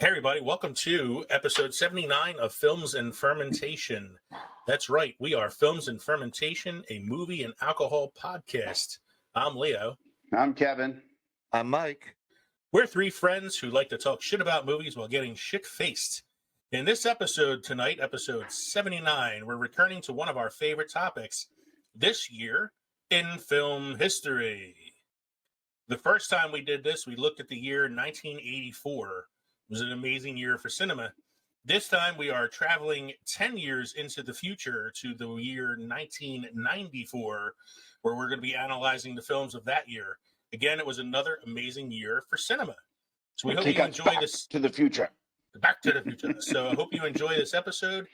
Hey, everybody, welcome to episode 79 of Films and Fermentation. That's right, we are Films and Fermentation, a movie and alcohol podcast. I'm Leo. I'm Kevin. I'm Mike. We're three friends who like to talk shit about movies while getting shit-faced. In this episode tonight, episode 79, we're returning to one of our favorite topics this year in film history. The first time we did this, we looked at the year 1984. It was an amazing year for cinema. This time we are traveling 10 years into the future to the year 1994, where we're going to be analyzing the films of that year. Again, it was another amazing year for cinema. So we hope you enjoy this. To the future. Back to the future. So I hope you enjoy this episode.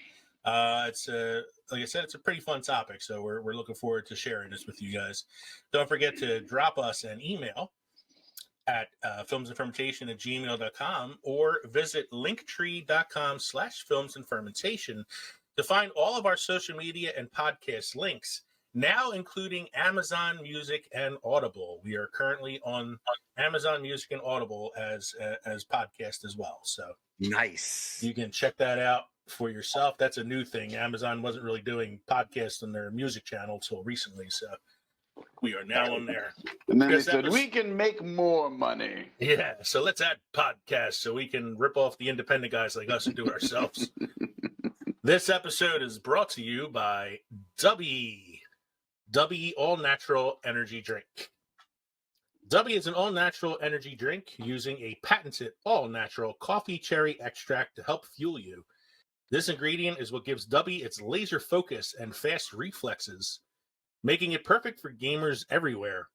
It's like I said, it's a pretty fun topic. So we're looking forward to sharing this with you guys. Don't forget to drop us an email at filmsandfermentation@gmail.com or visit linktree.com/filmsandfermentation to find all of our social media and podcast links, now including Amazon Music and Audible. We are currently on Amazon Music and Audible as podcast as well. So Nice. you can check that out for yourself. That's a new thing. Amazon wasn't really doing podcasts on their music channel till recently, so we are now on there. And then they said, we can make more money. Yeah, so let's add podcasts so we can rip off the independent guys like us and do it ourselves. This episode is brought to you by Dubby All-Natural Energy Drink. Dubby is an all-natural energy drink using a patented all-natural coffee cherry extract to help fuel you. This ingredient is what gives Dubby its laser focus and fast reflexes, making it perfect for gamers everywhere.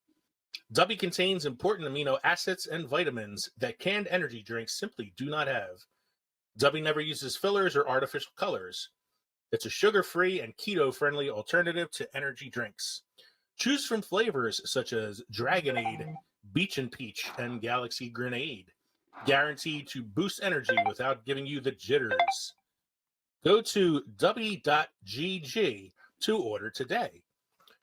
Dubby contains important amino acids and vitamins that canned energy drinks simply do not have. Dubby never uses fillers or artificial colors. It's a sugar-free and keto-friendly alternative to energy drinks. Choose from flavors such as Dragonade, Beach and Peach, and Galaxy Grenade, guaranteed to boost energy without giving you the jitters. Go to dubby.gg to order today.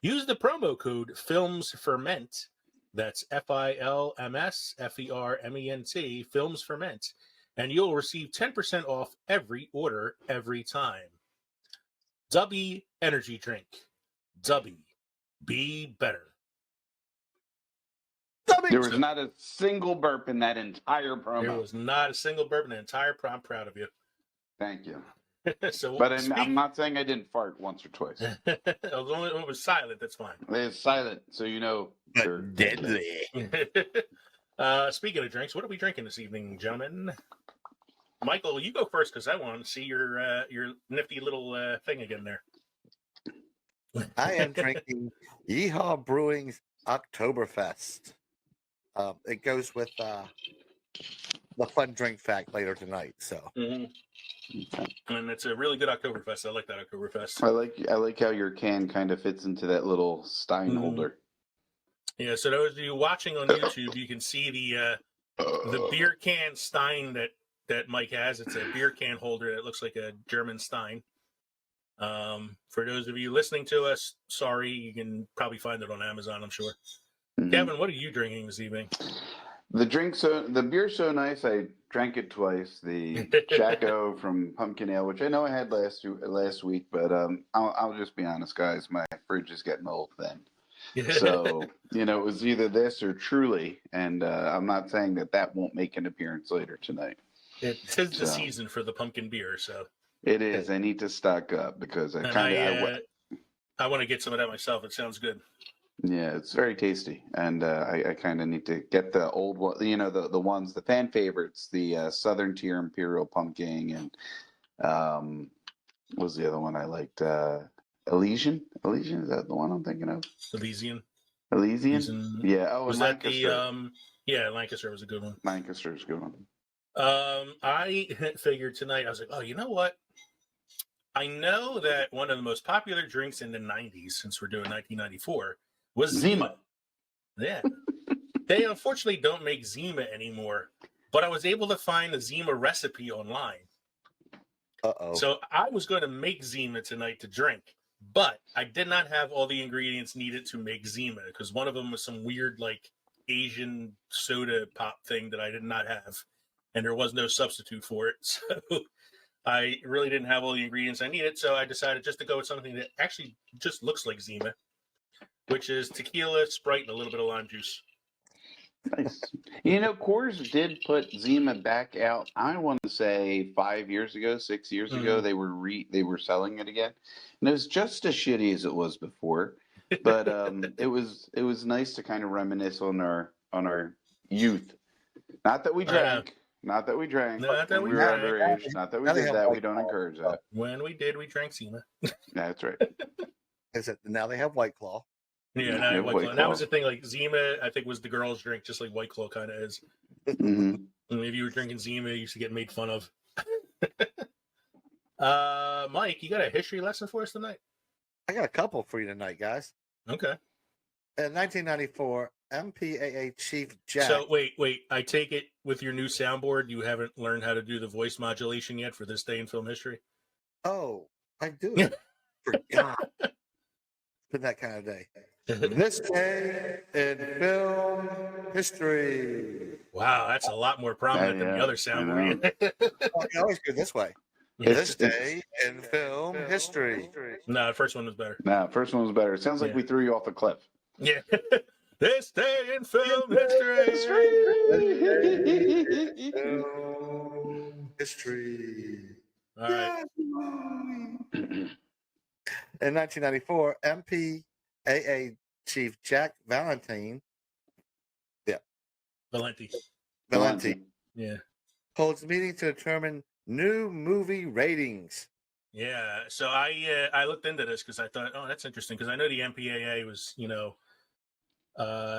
Use the promo code FILMSFERMENT, that's FILMSFERMENT, FILMSFERMENT, and you'll receive 10% off every order every time. Dubby Energy Drink. Dubby. Be better. There was not a single burp in that entire promo. There was not a single burp in the entire promo. I'm proud of you. Thank you. So, but I'm not saying I didn't fart once or twice. As long as it was silent, that's fine. It's silent, so you know. They're deadly. Speaking of drinks, what are we drinking this evening, gentlemen? Michael, you go first because I want to see your nifty little thing again there. I am drinking Yeehaw Brewing's Oktoberfest. It goes with the fun drink fact later tonight. So, and it's a really good Oktoberfest. I like that Oktoberfest. I like how your can kind of fits into that little Stein holder. Yeah. So those of you watching on YouTube, you can see the beer can Stein that Mike has. It's a beer can holder that looks like a German Stein. For those of you listening to us, sorry, you can probably find it on Amazon, I'm sure. Kevin, what are you drinking this evening? The beer's so nice, I drank it twice. The Jacko from Pumpkin Ale, which I know I had last week, but I'll just be honest, guys, my fridge is getting old then. So, it was either this or Truly, and I'm not saying that won't make an appearance later tonight. It is the season for the pumpkin beer, so. It is. I need to stock up because I want to get some of that myself. It sounds good. Yeah, it's very tasty, and I kind of need to get the old one. The ones, the fan favorites, the Southern Tier Imperial Pumpkin, and what was the other one I liked? Elysian. Elysian, is that the one I'm thinking of? Elysian. Yeah. Oh, was that the? Yeah, Lancaster was a good one. Lancaster's a good one. I figured tonight, I was like, oh, you know what? I know that one of the most popular drinks in the 90s, since we're doing 1994, was Zima. Yeah. They unfortunately don't make Zima anymore, but I was able to find a Zima recipe online. Uh-oh. So I was going to make Zima tonight to drink, but I did not have all the ingredients needed to make Zima because one of them was some weird, Asian soda pop thing that I did not have. and there was no substitute for it. So I really didn't have all the ingredients I needed, so I decided just to go with something that actually just looks like Zima, which is tequila, Sprite, and a little bit of lime juice. Nice. You know, Coors did put Zima back out. I want to say 5 years ago, 6 years ago, they were selling it again, and it was just as shitty as it was before. But it was nice to kind of reminisce on our youth. Not that we drank. Not that we drank. Not that when we we were drank. underage. Not that we Now they did have that. We White don't Claw. encourage that. When we did, we drank Zima. That's right. Is it now they have White Claw? Yeah, Yeah, White White Claw. And that Claw. was the thing. Like Zima, I think was the girls' drink, just like White Claw kind of is. Hmm. And if you were drinking Zima, you used to get made fun of. Mike, you got a history lesson for us tonight? I got a couple for you tonight, guys. Okay. In 1994, MPAA Chief Jack. So wait. I take it with your new soundboard, you haven't learned how to do the voice modulation yet for this day in film history? Oh, I do. Forgot. It's been that kind of day. This day in film history. Wow, that's a lot more prominent than the Yeah, other I soundboard. I can always go this way. This day in film history. No, the first one was better. Nah, first one was better. It sounds like Yeah. we threw you off a cliff. Yeah. This day in film history. Film history. All right. In 1994, MPAA Chief Jack Valentine Valenti. Yeah. holds meeting to determine new movie ratings. Yeah. So I looked into this because I thought, oh, that's interesting, because I know the MPAA was,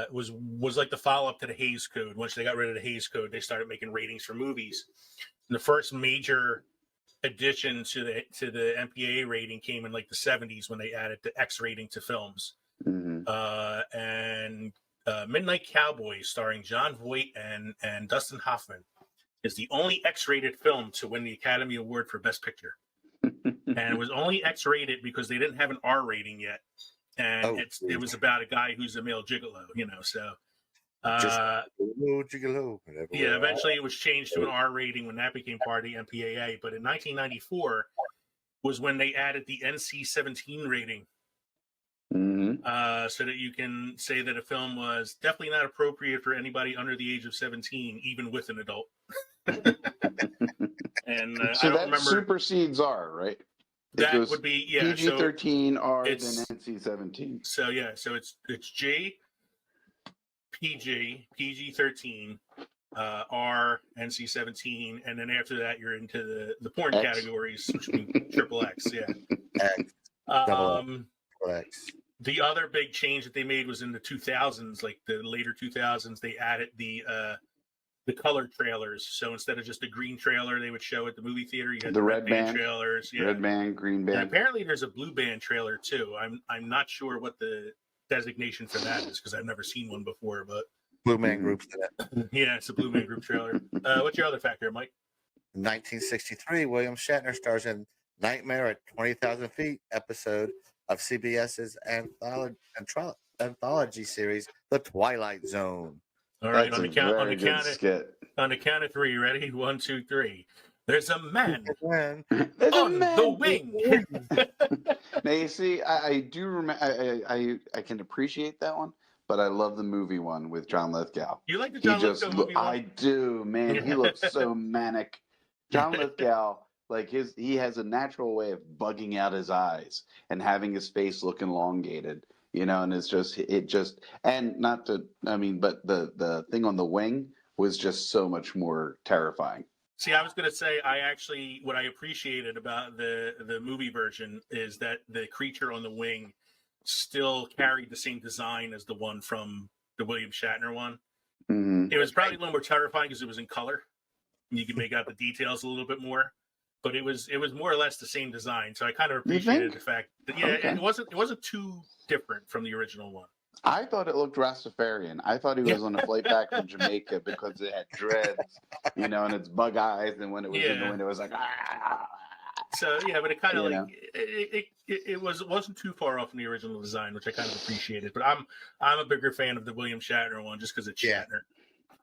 was like the follow up to the Hays Code. Once they got rid of the Hays Code, they started making ratings for movies. And the first major addition to the MPAA rating came in like the 70s when they added the X rating to films. Mhm. And Midnight Cowboy, starring John Voight and Dustin Hoffman, is the only X-rated film to win the Academy Award for Best Picture. And it was only X-rated because they didn't have an R rating yet. And it was about a guy who's a male gigolo, so... Gigolo, yeah, eventually it was changed to an R rating when that became part of the MPAA. But in 1994 was when they added the NC-17 rating. Mhm. So that you can say that a film was definitely not appropriate for anybody under the age of 17, even with an adult. And So I don't that remember. supersedes R, right? That goes would be, yeah. PG-13, R, then it's- NC-17. So yeah, so it's J, PG, PG-13, R, NC-17, and then after that you're into the porn X. categories, which would be triple X. Yeah. X, double X. The other big change that they made was in the 2000s, like the later 2000s, they added the color trailers. So instead of just a green trailer they would show at the movie theater, you had the red band trailers. Yeah. Red band, green band. And apparently there's a blue band trailer too. I'm not sure what the designation for that is because I've never seen one before, but Blue Man Group's in it. yeah, it's a Blue Man Group trailer. What's your other factor, Mike? In 1963, William Shatner stars in Nightmare at 20,000 Feet episode of CBS's anthology series, The Twilight Zone. All right, That's on a the count very good skit. on the count of three. Ready? 1, 2, 3. There's a man When There's a on man. the wing. Now you see, I do remember. I can appreciate that one, but I love the movie one with John Lithgow. You like the He John just, Lithgow movie? I do, man. He looks so manic. John Lithgow, like he has a natural way of bugging out his eyes and having his face look elongated, and and not to, but the thing on the wing was just so much more terrifying. See, I was going to say, what I appreciated about the movie version is that the creature on the wing still carried the same design as the one from the William Shatner one. Mm-hmm. It was probably a little more terrifying because it was in color. You could make out the details a little bit more, but it was more or less the same design. So I kind of appreciated the fact that it wasn't too different from the original one. I thought it looked Rastafarian. I thought he was on a flight back from Jamaica because it had dreads, and it's bug eyes, and when it was in the window, it was like ah. So yeah, but it kind of it wasn't too far off from the original design, which I kind of appreciated. But I'm a bigger fan of the William Shatner one just because it's Shatner.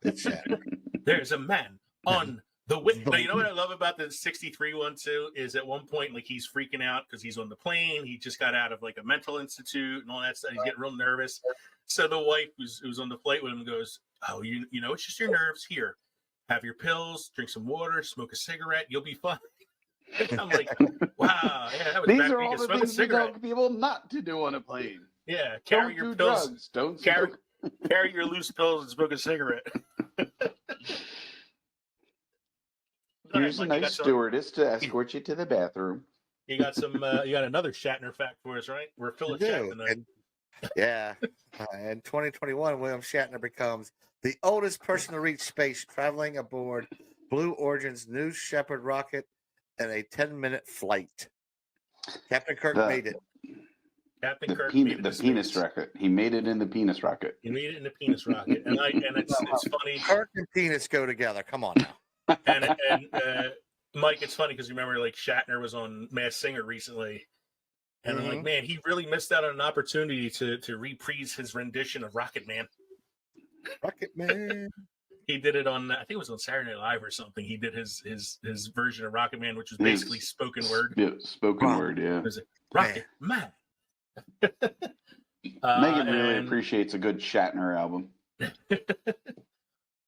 It's Shatner. There's a man on the way. Now, you know what I love about the 63 one too is at one point like he's freaking out because he's on the plane. He just got out of like a mental institute and all that stuff. He's getting real nervous. So the wife who's on the flight with him goes, "Oh, you know, it's just your nerves. Here, have your pills, drink some water, smoke a cigarette. You'll be fine." I'm like, wow, yeah, that was These back are when you all could the smoke a things we cigarette. tell people not to do on a plane. Yeah, carry Don't your do pills, drugs. Don't carry, smoke. carry your loose pills and smoke a cigarette. Here's a Mike, nice stewardess to escort you to the bathroom. You got some. You got another Shatner fact for us, right? We're full of Shatner tonight. Yeah. In 2021, William Shatner becomes the oldest person to reach space, traveling aboard Blue Origin's New Shepard rocket in a 10-minute flight. Captain Kirk made it. Captain Kirk made it. The penis rocket. He made it in the penis rocket. He made it in the penis rocket, and it's funny. Kirk and penis go together. Come on now. And Mike, it's funny because you remember like Shatner was on Masked Singer recently, and I'm like, man, he really missed out on an opportunity to reprise his rendition of Rocket Man. Rocket Man. He did it on, I think it was on Saturday Night Live or something. He did his version of Rocket Man, which was basically spoken word. Yeah, spoken word, yeah. It was like, Rocket Man. Megan really appreciates a good Shatner album.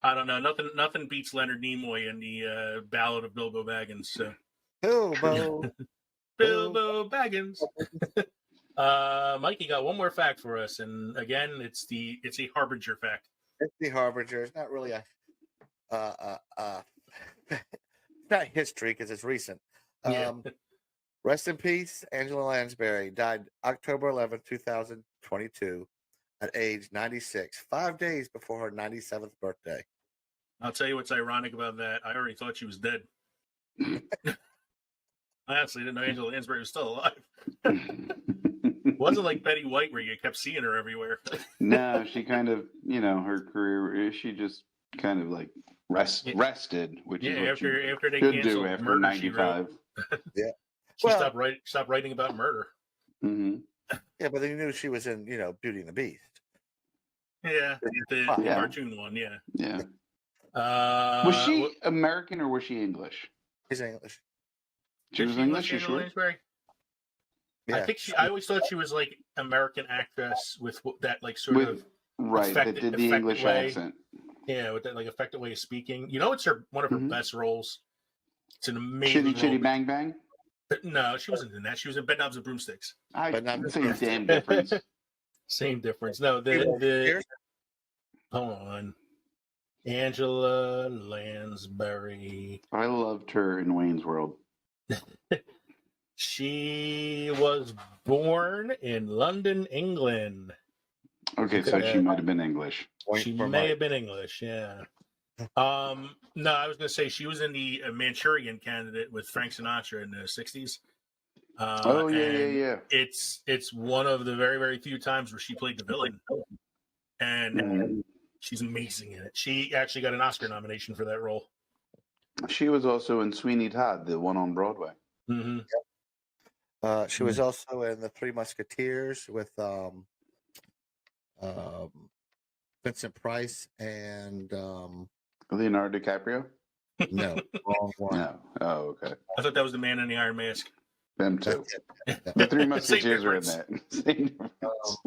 I don't know. Nothing beats Leonard Nimoy in the Ballad of Bilbo Baggins. So. Bilbo Baggins. Mike, you got one more fact for us, and again, it's a harbinger fact. It's the harbinger. It's not really a not history because it's recent. Rest in peace, Angela Lansbury died October 11, 2022, at age 96, 5 days before her 97th birthday. I'll tell you what's ironic about that. I already thought she was dead. I honestly didn't know Angela Lansbury was still alive. It wasn't like Betty White where you kept seeing her everywhere. No, she kind of, her career, she just kind of like rested, which is what after they should canceled do after Murder, 95. Yeah. She stopped writing about murder. Mm-hmm. Yeah, but then you knew she was in, Beauty and the Beast. Yeah, the cartoon one, yeah. Yeah. Was she American or was she English? She's English. She was English, you sure? Lansbury? Yeah. I think I always thought she was like American actress with that like sort of that did the English accent. Yeah, with that like effective way of speaking. You know, it's one of her best roles. It's an amazing Chitty Chitty Bang Bang? No, she wasn't in that. She was in Bedknobs and Broomsticks. Same damn difference. Same difference. No, hold on. Angela Lansbury. I loved her in Wayne's World. She was born in London, England. Okay, so she might have been English. She may have been English, yeah. No, I was going to say she was in the Manchurian Candidate with Frank Sinatra in the 60s. Yeah. It's one of the very, very few times where she played the villain. And she's amazing in it. She actually got an Oscar nomination for that role. She was also in Sweeney Todd, the one on Broadway. Mm-hmm. She was also in The Three Musketeers with Vincent Price and Leonardo DiCaprio? No, wrong one. No. Oh, okay. I thought that was the Man in the Iron Mask. Them too. The Three Musketeers are in that. Same difference.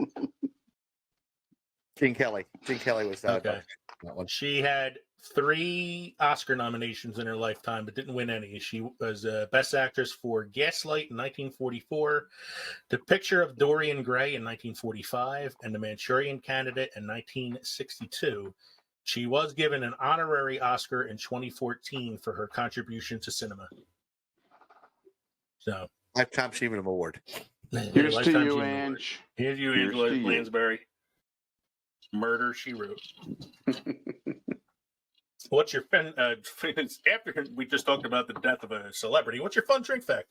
Gene Kelly. Gene Kelly was that one. She had 3 Oscar nominations in her lifetime, but didn't win any. She was Best Actress for Gaslight in 1944, The Picture of Dorian Gray in 1945, and The Manchurian Candidate in 1962. She was given an honorary Oscar in 2014 for her contribution to cinema. So, Lifetime Achievement Award. Here's to you, Ange. Here's you, Angela Lansbury. Murder, She Wrote. What's your after we just talked about the death of a celebrity, what's your fun drink fact?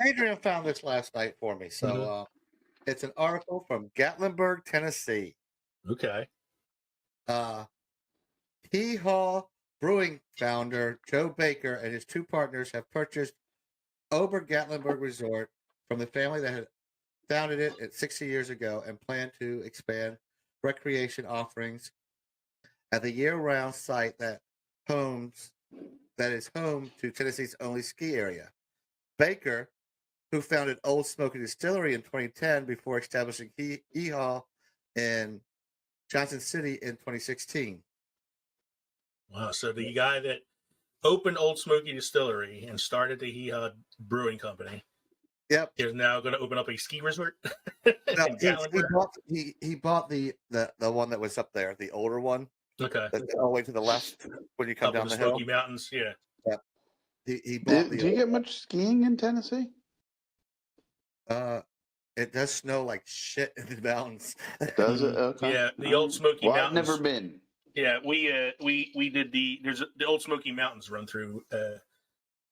Adrian found this last night for me. So it's an article from Gatlinburg, Tennessee. Okay. Hee Haw Brewing founder Joe Baker and his 2 partners have purchased Ober Gatlinburg Resort from the family that had founded it 60 years ago and plan to expand recreation offerings at the year-round site that that is home to Tennessee's only ski area. Baker, who founded Old Smoky Distillery in 2010 before establishing Yeehaw in Johnson City in 2016. Wow. So the guy that opened Old Smoky Distillery and started the Hee Brewing Company Yep. is now going to open up a ski resort No, in Gatlinburg. he bought the one that was up there, the older one. Okay. That's all the way to the left when you come Up down in the Smoky hill. Mountains. Yeah. Yep. He bought Do you get much skiing in Tennessee? It does snow like shit in the mountains. Does it? Okay. Yeah, the Old Smoky Well, Mountains. I've never been. Yeah, we did the Old Smoky Mountains run through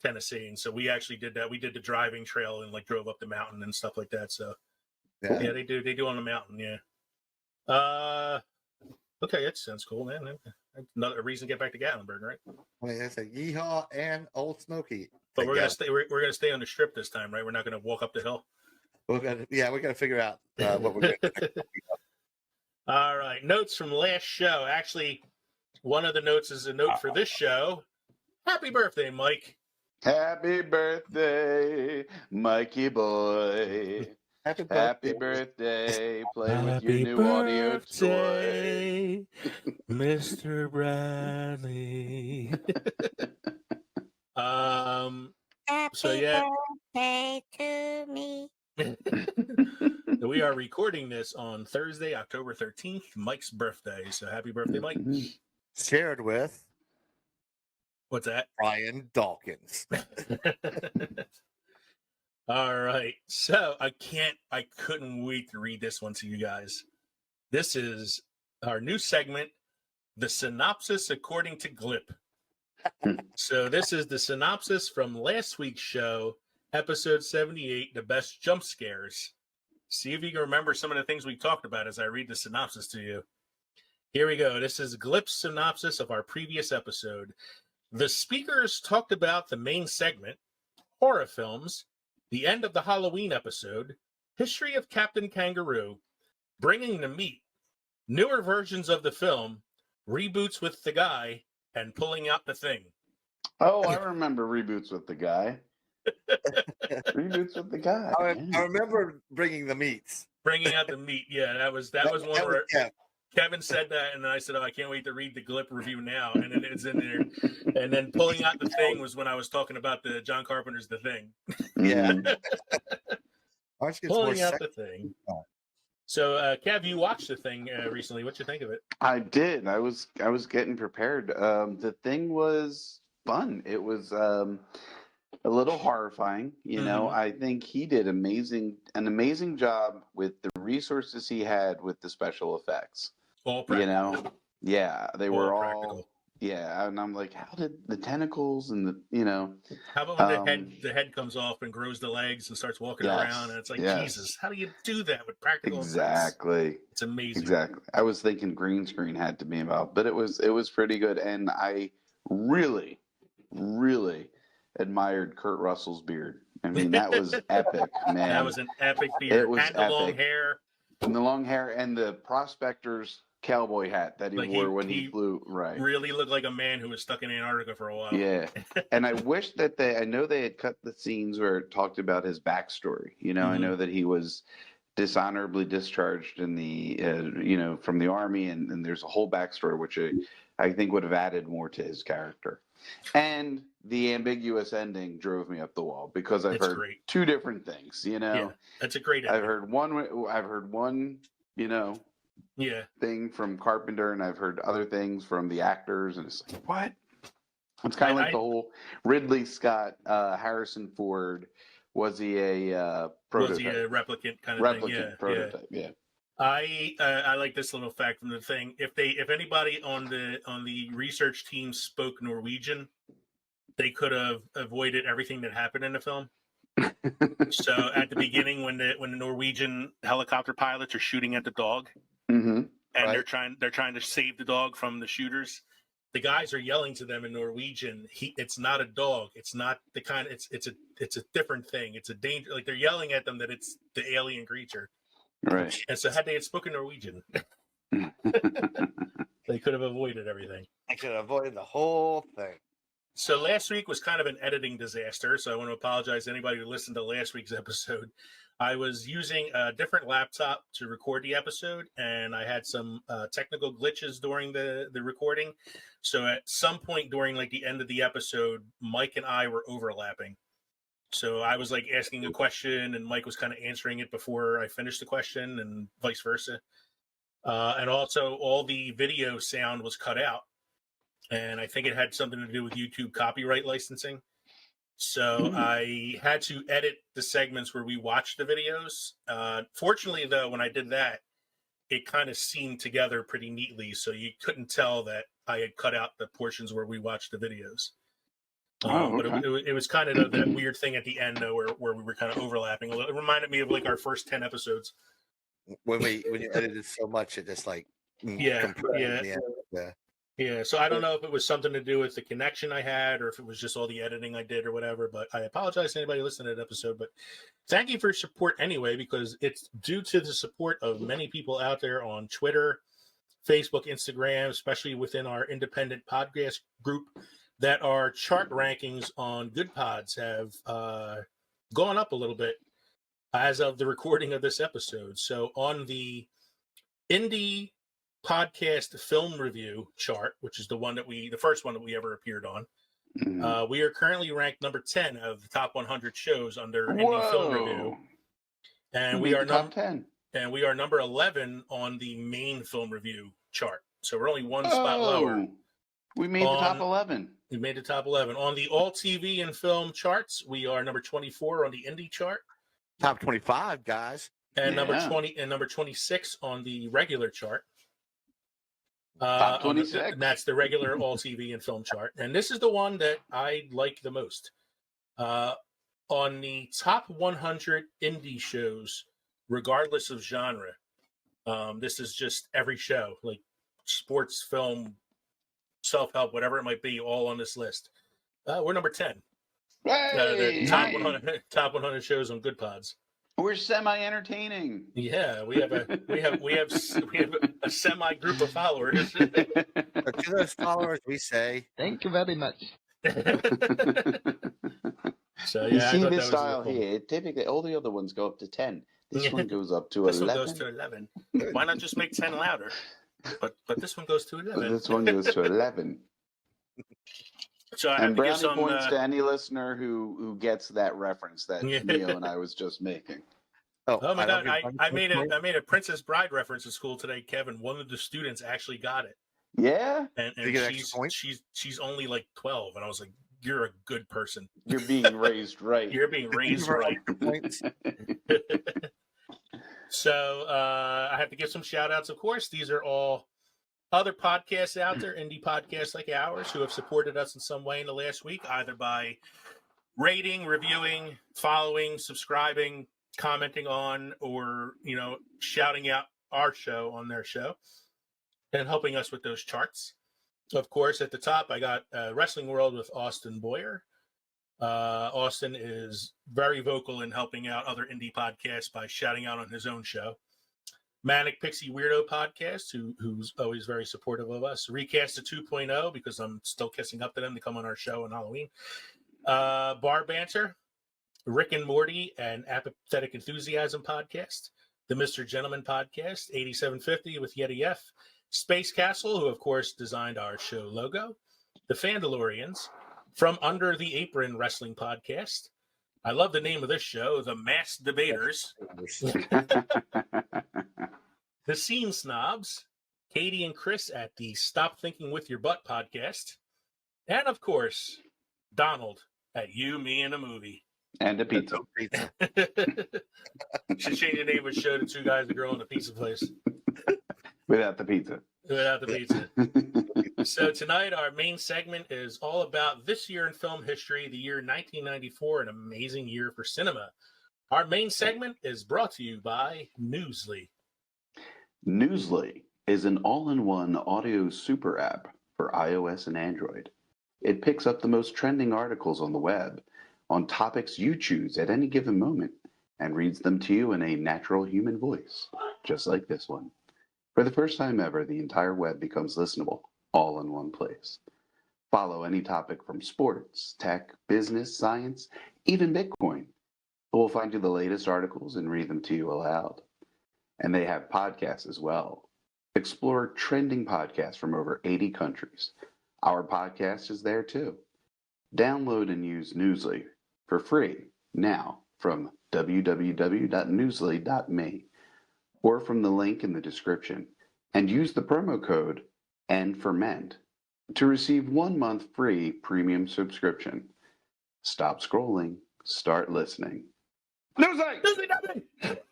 Tennessee, and so we actually did that. We did the driving trail and like drove up the mountain and stuff like that. So yeah, they do on the mountain. Yeah. Okay, that sounds cool, man. That's another reason to get back to Gatlinburg, right? I mean, it's a Yeehaw and Old Smoky. But we're gonna stay. We're gonna stay on the strip this time, right? We're not gonna walk up the hill. We gotta figure out what we're going to do. All right, notes from last show. Actually, one of the notes is a note for this show. Happy birthday, Mike. Happy birthday, Mikey boy. Happy birthday. Play with your new audio toy. Mr. Bradley. So yeah. Happy birthday to me. So we are recording this on Thursday, October 13th, Mike's birthday. So happy birthday, Mike. Shared with What's that? Brian Dawkins. All right. So I couldn't wait to read this one to you guys. This is our new segment, the synopsis according to Glip. So this is the synopsis from last week's show, episode 78, the best jump scares. See if you can remember some of the things we talked about as I read the synopsis to you. Here we go. This is Glip's synopsis of our previous episode. The speakers talked about the main segment, horror films, the end of the Halloween episode, history of Captain Kangaroo, bringing the meat, newer versions of the film, reboots with the guy, and pulling out the thing. Oh, I remember reboots with the guy. Reboots with the guy. I remember bringing the meats. Bringing out the meat. Yeah, that was one where Kevin said that, and then I said, "Oh, I can't wait to read the Glip review now." And then it's in there. And then pulling out the thing was when I was talking about the John Carpenter's The Thing. Yeah. Pulling out the thing. So, Kev, you watched The Thing recently. What'd you think of it? I did. I was getting prepared. The Thing was fun. It was a little horrifying. You know, I think he did an amazing job with the resources he had with the special effects. All practical. You know, yeah, they were all practical. Yeah, and I'm like, how did the tentacles and the How about when the head comes off and grows the legs and starts walking around, and it's like, Jesus, how do you do that with practical effects? Exactly. It's amazing. Exactly. I was thinking green screen had to be involved, but it was pretty good, and I really, really admired Kurt Russell's beard. I mean, that was epic, man. That was an epic beard. It was and the epic. long hair. And the long hair and the prospector's cowboy hat that he wore when he flew. Right. Really looked like a man who was stuck in Antarctica for a while. Yeah. And I wish that I know they had cut the scenes where it talked about his backstory. You know, I know that he was dishonorably discharged in the, from the army. And there's a whole backstory, which I think would have added more to his character. And the ambiguous ending drove me up the wall because I've heard two different things, you know. Yeah, that's a great ending. I've heard one, thing from Carpenter, and I've heard other things from the actors, and it's like, what? It's kind of like the whole Ridley Scott, Harrison Ford. Was he a prototype? Was he a replicant kind of thing? Yeah, prototype. Yeah. I like this little fact from The Thing. If anybody on the research team spoke Norwegian, they could have avoided everything that happened in the film. So at the beginning, when the Norwegian helicopter pilots are shooting at the dog, and they're trying to save the dog from the shooters, the guys are yelling to them in Norwegian. It's not a dog. It's not the kind. It's a different thing. It's a danger. Like they're yelling at them that it's the alien creature. Right. And so had they had spoken Norwegian, they could have avoided everything. I could have avoided the whole thing. So last week was kind of an editing disaster. So I want to apologize to anybody who listened to last week's episode. I was using a different laptop to record the episode, and I had some technical glitches during the recording. So at some point during like the end of the episode, Mike and I were overlapping. So I was like asking a question, and Mike was kind of answering it before I finished the question, and vice versa. And also, all the video sound was cut out, and I think it had something to do with YouTube copyright licensing. So I had to edit the segments where we watched the videos. Fortunately, though, when I did that, it kind of seamed together pretty neatly, so you couldn't tell that I had cut out the portions where we watched the videos. But it was kind of that weird thing at the end, though, where we were kind of overlapping a little. It reminded me of like our first 10 episodes. When you edited so much, it just like compressed in the end. Yeah, so I don't know if it was something to do with the connection I had or if it was just all the editing I did or whatever, but I apologize to anybody listening to that episode. But thank you for your support anyway, because it's due to the support of many people out there on Twitter, Facebook, Instagram, especially within our independent podcast group, that our chart rankings on Good Pods have gone up a little bit as of the recording of this episode. So on the Indie Podcast Film Review chart, which is the first one that we ever appeared on, we are currently ranked number 10 of the top 100 shows under Indie Film Review, and we are top 10. And we are number 11 on the main film review chart. So we're only one spot lower. We made the top 11. We made the top 11 on the all TV and film charts. We are number 24 on the indie chart. Top 25, guys. And number 20 and number 26 on the regular chart. Top 26. And that's the regular all TV and film chart. And this is the one that I like the most. On the top 100 indie shows, regardless of genre, this is just every show, like sports, film, self-help, whatever it might be, all on this list. We're number 10. Hey, the top 100 shows on Good Pods. We're semi-entertaining. Yeah, we have a semi group of followers. But to those followers, we say thank you very much. So you see this style here. Typically, all the other ones go up to 10. This one goes up to 11. This one goes to 11. Why not just make 10 louder? But this one goes to 11. This one goes to 11. So and brownie points to any listener who gets that reference that Neo and I was just making. Oh my God! I made a Princess Bride reference at school today, Kevin. One of the students actually got it. Yeah, and she's only like 12, and I was like, "You're a good person. You're being raised right. You're being raised right." So I have to give some shout outs, of course. These are all other podcasts out there, indie podcasts like ours, who have supported us in some way in the last week, either by rating, reviewing, following, subscribing, commenting on, or shouting out our show on their show and helping us with those charts. Of course, at the top, I got Wrestling World with Austin Boyer. Austin is very vocal in helping out other indie podcasts by shouting out on his own show. Manic Pixie Weirdo podcast, who's always very supportive of us. Recast 2.0, because I'm still kissing up to them to come on our show on Halloween. Bar Banter, Rick and Morty and Apathetic Enthusiasm podcast. The Mr. Gentleman podcast, 8750 with Yeti F. Space Castle, who of course designed our show logo. The Fandalorians, From Under the Apron Wrestling podcast. I love the name of this show, The Masked Debaters. The Scene Snobs, Katie and Chris at the Stop Thinking With Your Butt podcast. And of course, Donald at You, Me, and a Movie. And a pizza. Should change the name of the show to Two Guys, a Girl, and a Pizza Place. Without the pizza. Without the pizza. So tonight, our main segment is all about this year in film history, the year 1994, an amazing year for cinema. Our main segment is brought to you by Newsly. Newsly is an all-in-one audio super app for iOS and Android. It picks up the most trending articles on the web on topics you choose at any given moment and reads them to you in a natural human voice, just like this one. For the first time ever, the entire web becomes listenable, all in one place. Follow any topic from sports, tech, business, science, even Bitcoin. We'll find you the latest articles and read them to you aloud. And they have podcasts as well. Explore trending podcasts from over 80 countries. Our podcast is there too. Download and use Newsly for free now from www.newsly.me or from the link in the description, and use the promo code NFerment to receive 1 month free premium subscription. Stop scrolling, start listening. Newsly!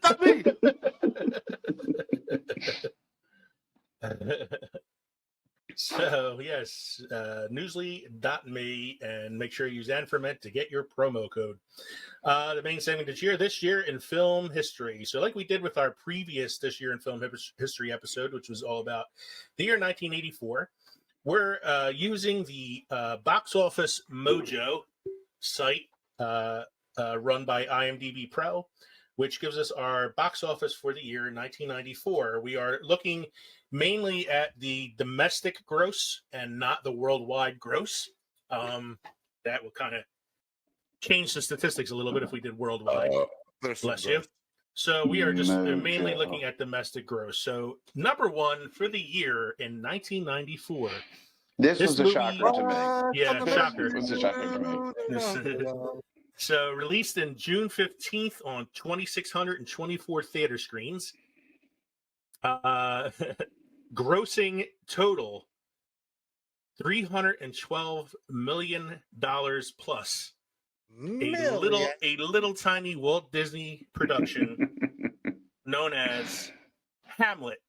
Not me! So, yes, newsly.me, and make sure you use Anferment to get your promo code. The main segment this year in film history. So, like we did with our previous This Year in Film History episode, which was all about the year 1984, we're using the Box Office Mojo site run by IMDb Pro, which gives us our box office for the year 1994. We are looking mainly at the domestic gross and not the worldwide gross. That will kind of change the statistics a little bit if we did worldwide. Bless you. So we are just mainly looking at domestic gross. So number one for the year in 1994. This was a movie, shocker to me. Yeah, shocker. It was a shocker to me. So released in June 15th on 2,624 theater screens. Grossing total $312 million plus. A little tiny Walt Disney production known as Hamlet.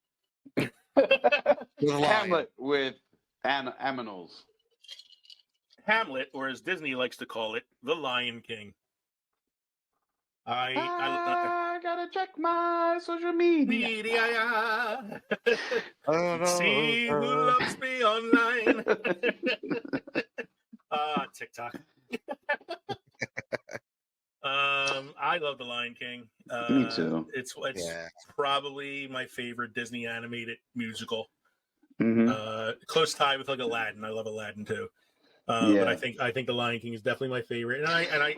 Hamlet with aminals. Hamlet, or as Disney likes to call it, The Lion King. I gotta check my social media. See who loves me online. TikTok. I love The Lion King. Me too. It's probably my favorite Disney animated musical. Mm-hmm. Close tie with like Aladdin. I love Aladdin too. But I think The Lion King is definitely my favorite. And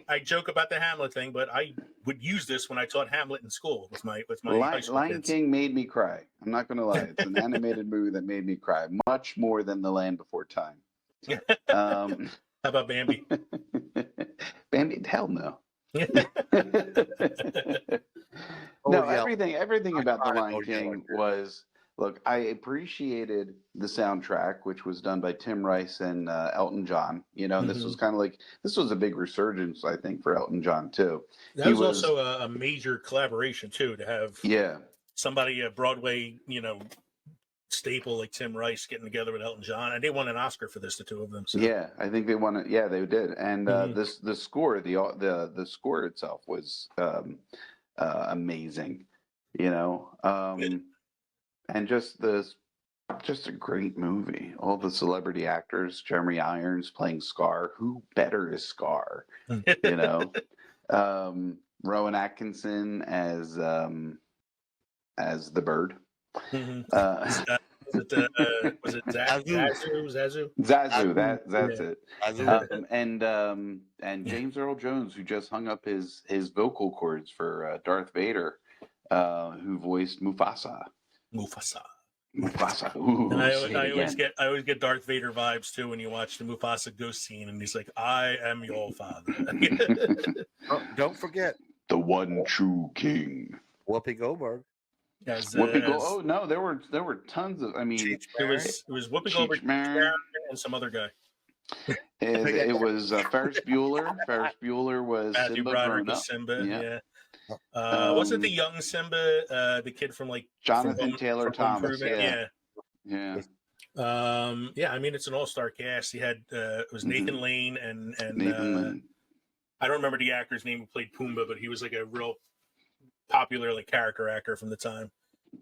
I joke about the Hamlet thing, but I would use this when I taught Hamlet in school with my high school Lion kids. King made me cry. I'm not going to lie. It's an animated movie that made me cry much more than The Land Before Time. How about Bambi? Bambi, hell no. Everything about The Lion King was. Look, I appreciated the soundtrack, which was done by Tim Rice and Elton John. You know, this was kind of like, this was a big resurgence, I think, for Elton John, too. That was also a major collaboration, too, to have somebody, a Broadway, staple like Tim Rice getting together with Elton John. And they won an Oscar for this, the two of them. So. Yeah, I think they won it. Yeah, they did. And the score, the score itself was amazing, and just a great movie. All the celebrity actors, Jeremy Irons playing Scar. Who better is Scar? Rowan Atkinson as the bird. Was it Zazu? Zazu, that's it. And James Earl Jones, who just hung up his vocal cords for Darth Vader, who voiced Mufasa. Ooh, and I always get Darth Vader vibes too when you watch the Mufasa ghost scene, and he's like, "I am your father." Don't forget the one true king, Whoopi Goldberg. Oh no, there were tons of. I mean, it was Whoopi Goldberg and some other guy. It was Ferris Bueller. Ferris Bueller was Matthew Simba Broderick was Simba. Yeah. Wasn't the young Simba the kid from like Jonathan Taylor Thomas? Yeah. I mean, it's an all-star cast. He had it was Nathan Lane and Nathan Lane. I don't remember the actor's name who played Pumbaa, but he was like a real popular like character actor from the time.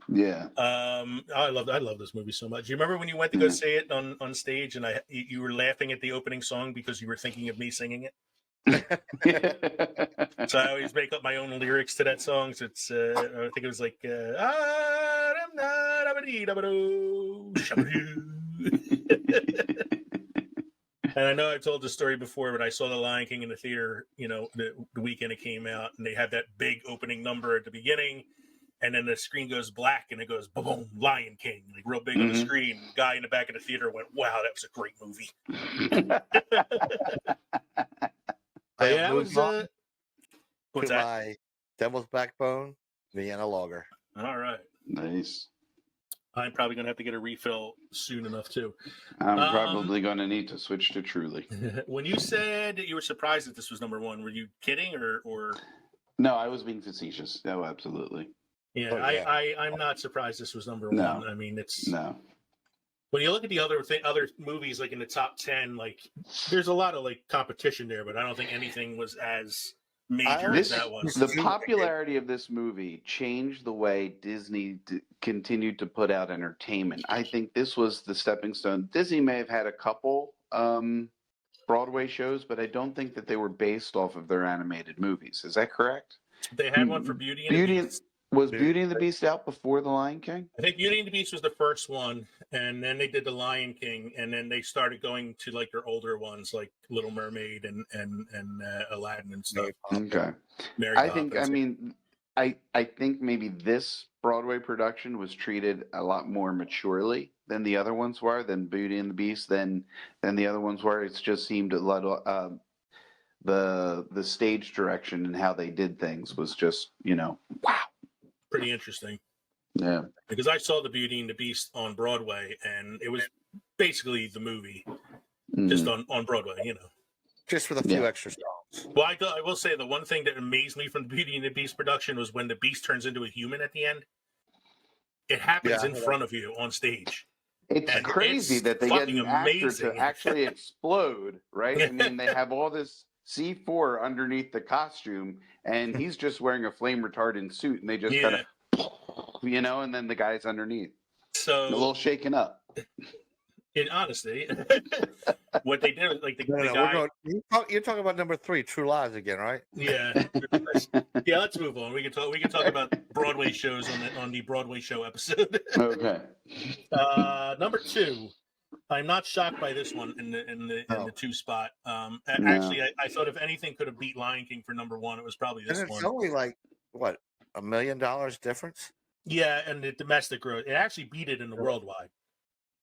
Yeah. I love this movie so much. You remember when you went to go see it on stage and you were laughing at the opening song because you were thinking of me singing it? So I always make up my own lyrics to that song. So it's I think it was like And I know I've told this story before, but I saw The Lion King in the theater, the weekend it came out, and they had that big opening number at the beginning, and then the screen goes black, and it goes, boom, Lion King, like real big on the screen. The guy in the back of the theater went, wow, that was a great movie. I Yeah, have that moved was, on what's to that? my Devil's Backbone, Vienna Lager. All right. Nice. I'm probably going to have to get a refill soon enough, too. I'm probably going to need to switch to Truly. When you said that you were surprised that this was number one, were you kidding or? No, I was being facetious. No, absolutely. Yeah, Oh, yeah. I'm not surprised this was number No. one. I mean, it's No. when you look at the other movies like in the top 10, like there's a lot of like competition there, but I don't think anything was as major as that was. The popularity of this movie changed the way Disney continued to put out entertainment. I think this was the stepping stone. Disney may have had a couple Broadway shows, but I don't think that they were based off of their animated movies. Is that correct? They had one for Beauty and the Beast. Was Beauty and the Beast out before The Lion King? I think Beauty and the Beast was the first one, and then they did The Lion King, and then they started going to like their older ones, like Little Mermaid and Aladdin and stuff. Okay. Mary I Poppins. mean, I think maybe this Broadway production was treated a lot more maturely than the other ones were, than Beauty and the Beast, than the other ones were. It's just seemed a lot the stage direction and how they did things was just, wow. Pretty interesting. Yeah. Because I saw the Beauty and the Beast on Broadway, and it was basically the movie, just on Broadway, Just with a few extra songs. Well, I will say the one thing that amazed me from the Beauty and the Beast production was when the Beast turns into a human at the end. It happens in front of you on stage. It's And crazy it's that they get fucking an actor amazing. to actually explode, right? I mean, they have all this C4 underneath the costume, and he's just wearing a flame retardant suit, and they just kind of, and then the guy's underneath. So a little shaken up. In honesty, what they did, like the guy. You're talking about number 3, True Lies again, right? Yeah, yeah. Let's move on. We can talk about Broadway shows on the Broadway show episode. Okay. Number 2. I'm not shocked by this one in the 2 spot. Actually, I thought if anything could have beat Lion King for number 1, it was probably this and it's one. only like what, $1 million difference? Yeah, and the domestic growth, it actually beat it in the worldwide.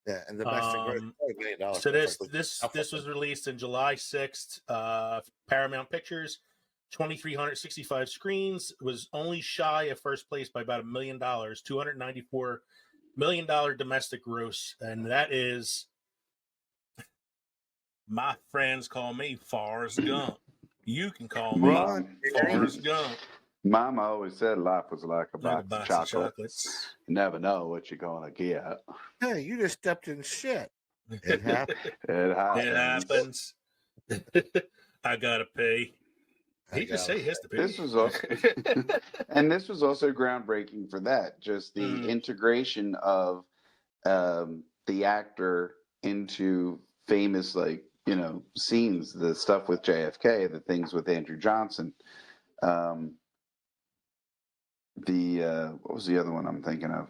Yeah, and domestic growth, $1 million. So this was released in July 6th. Paramount Pictures, 2,365 screens, was only shy of first place by about $1 million, $294 million domestic gross, and that is, my friends call me Forrest Gump. You can call me Forrest Gump. Mama always said life was like a box of chocolates. chocolates. You never know what you're gonna get. Hey, you just stepped in shit. It happened. It It happens. happens. I gotta pay. He just say he has to pay. This was also, and this was also groundbreaking for that. Just the integration of the actor into famous, scenes. The stuff with JFK, the things with Andrew Johnson. What was the other one I'm thinking of?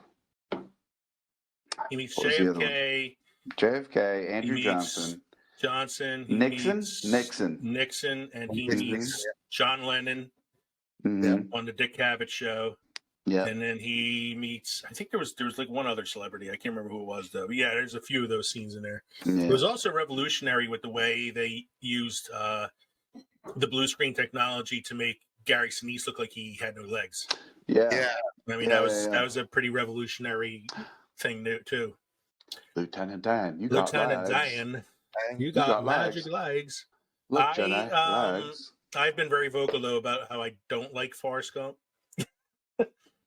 He meets What was the other JFK. JFK, Andrew Johnson. Nixon, and he meets John Lennon on the Dick Cavett show. Yeah. And then he meets, I think there was like one other celebrity. I can't remember who it was though. But yeah, there's a few of those scenes in there. Yeah. It was also revolutionary with the way they used the blue screen technology to make Gary Sinise look like he had no legs. Yeah. I mean, that was a pretty revolutionary thing too. Lieutenant Dan, you got magic legs. Look, legs. I've been very vocal though about how I don't like Forrest Gump.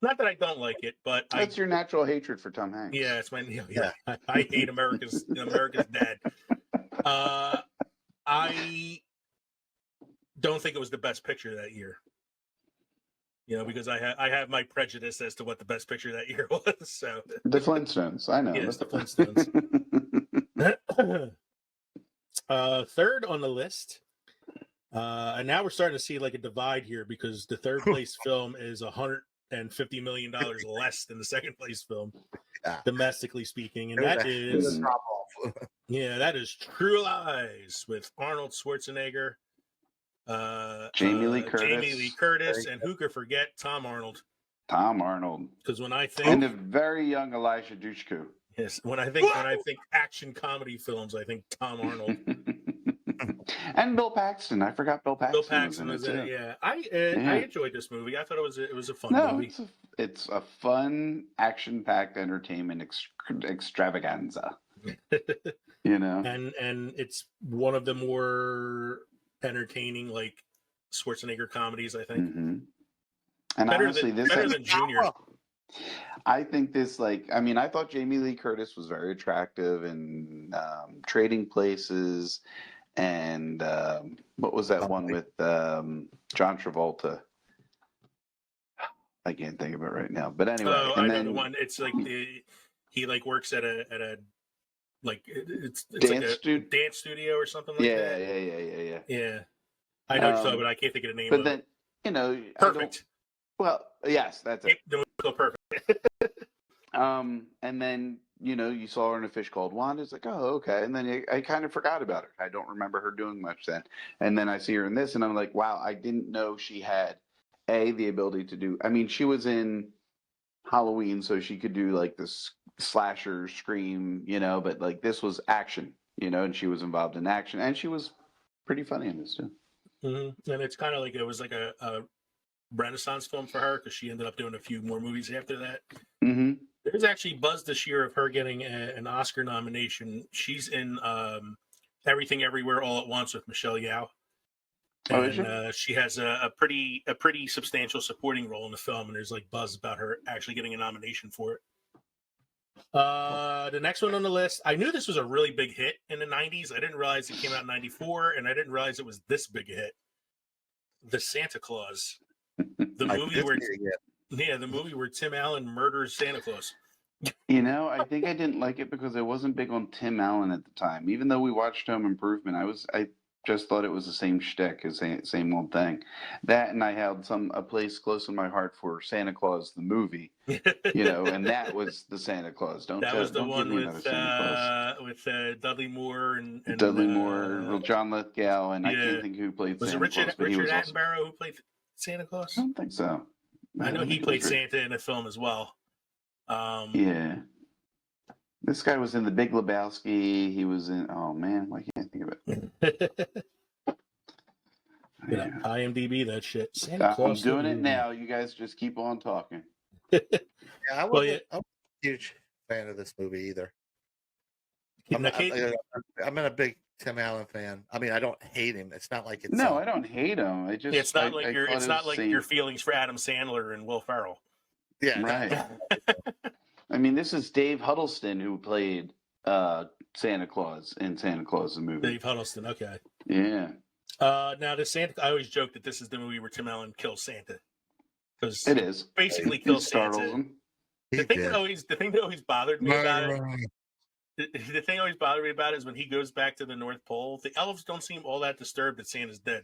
Not that I don't like it, but that's your natural hatred for Tom Hanks. Yeah, it's my I hate America's dad. I don't think it was the best picture that year. Because I have my prejudice as to what the best picture that year was. So the Flintstones, I know. Yes, the Flintstones. Third on the list, and now we're starting to see like a divide here because the third place film is $150 million less than the second place film, domestically speaking, and that is Yeah, that is True Lies with Arnold Schwarzenegger, Jamie Lee Jamie Lee Curtis, Curtis, and who could forget Tom Arnold? Tom Arnold, Because when I and think the very young Elijah Dushku. yes, when I think action comedy films, I think Tom Arnold. And Bill Paxton. I forgot Bill Paxton, Bill Paxton was was in in it it. too. Yeah, I Yeah. enjoyed this movie. I thought it was a fun No, movie. it's a fun, action-packed entertainment extravaganza. You know, and it's one of the more entertaining like Schwarzenegger comedies. I think hmm and honestly, better than Junior. I think this, like, I mean, I thought Jamie Lee Curtis was very attractive in Trading Places, and what was that one with John Travolta? I can't think of it right now. But anyway, Oh, and I know then the one. It's like he like works at a like it's Dance like a dance studio or something like yeah, that. yeah. Yeah, I know what you're talking about. I can't think of the name But of then, it. you know, Perfect. well, yes, that's it. The movie was so perfect. And then, you know, you saw her in A Fish Called Wanda. It's like, oh, okay. And then I kind of forgot about her. I don't remember her doing much then. And then I see her in this, and I'm like, wow, I didn't know she had the ability to do. I mean, she was in Halloween, so she could do like this slasher scream, you know, but like this was action, you know, and she was involved in action, and she was pretty funny in this too. And it's kind of like it was like a Renaissance film for her because she ended up doing a few more movies after that. Mm-hmm. There's actually buzz this year of her getting an Oscar nomination. She's in Everything Everywhere All at Once with Michelle Yeoh. And she has a pretty substantial supporting role in the film, and there's like buzz about her actually getting a nomination for it. The next one on the list, I knew this was a really big hit in the 90s. I didn't realize it came out in 94, and I didn't realize it was this big a hit. The Santa Claus. The movie where Tim Allen murders Santa Claus. You know, I think I didn't like it because I wasn't big on Tim Allen at the time. Even though we watched Home Improvement, I just thought it was the same shtick, same old thing. That, and I had a place close in my heart for Santa Claus the movie. You know, and that was the Santa Claus. Don't give me another Santa Claus. With Dudley Moore and Dudley Moore, John Lithgow, and I can't think who played was Santa it Claus. Richard Attenborough who played Santa Claus? I don't think so. I know he played Santa in a film as well. Yeah. This guy was in The Big Lebowski. He was in, oh man, I can't think of it. Yeah, IMDb that shit. Santa Claus. I'm doing it now. You guys just keep on talking. I wasn't a huge fan of this movie either. I'm not a big Tim Allen fan. I mean, I don't hate him. It's not like it's no, I don't hate him. I just it's not like your feelings for Adam Sandler and Will Ferrell. Yeah, right. I mean, this is Dave Huddleston who played Santa Claus in Santa Claus the movie. Dave Huddleston, okay. Yeah. Now the Santa, I always joke that this is the movie where Tim Allen kills Santa because it is basically kills startles Santa. Him. The thing that always bothered me about it. The thing always bothered me about it is when he goes back to the North Pole. The elves don't seem all that disturbed that Santa's dead.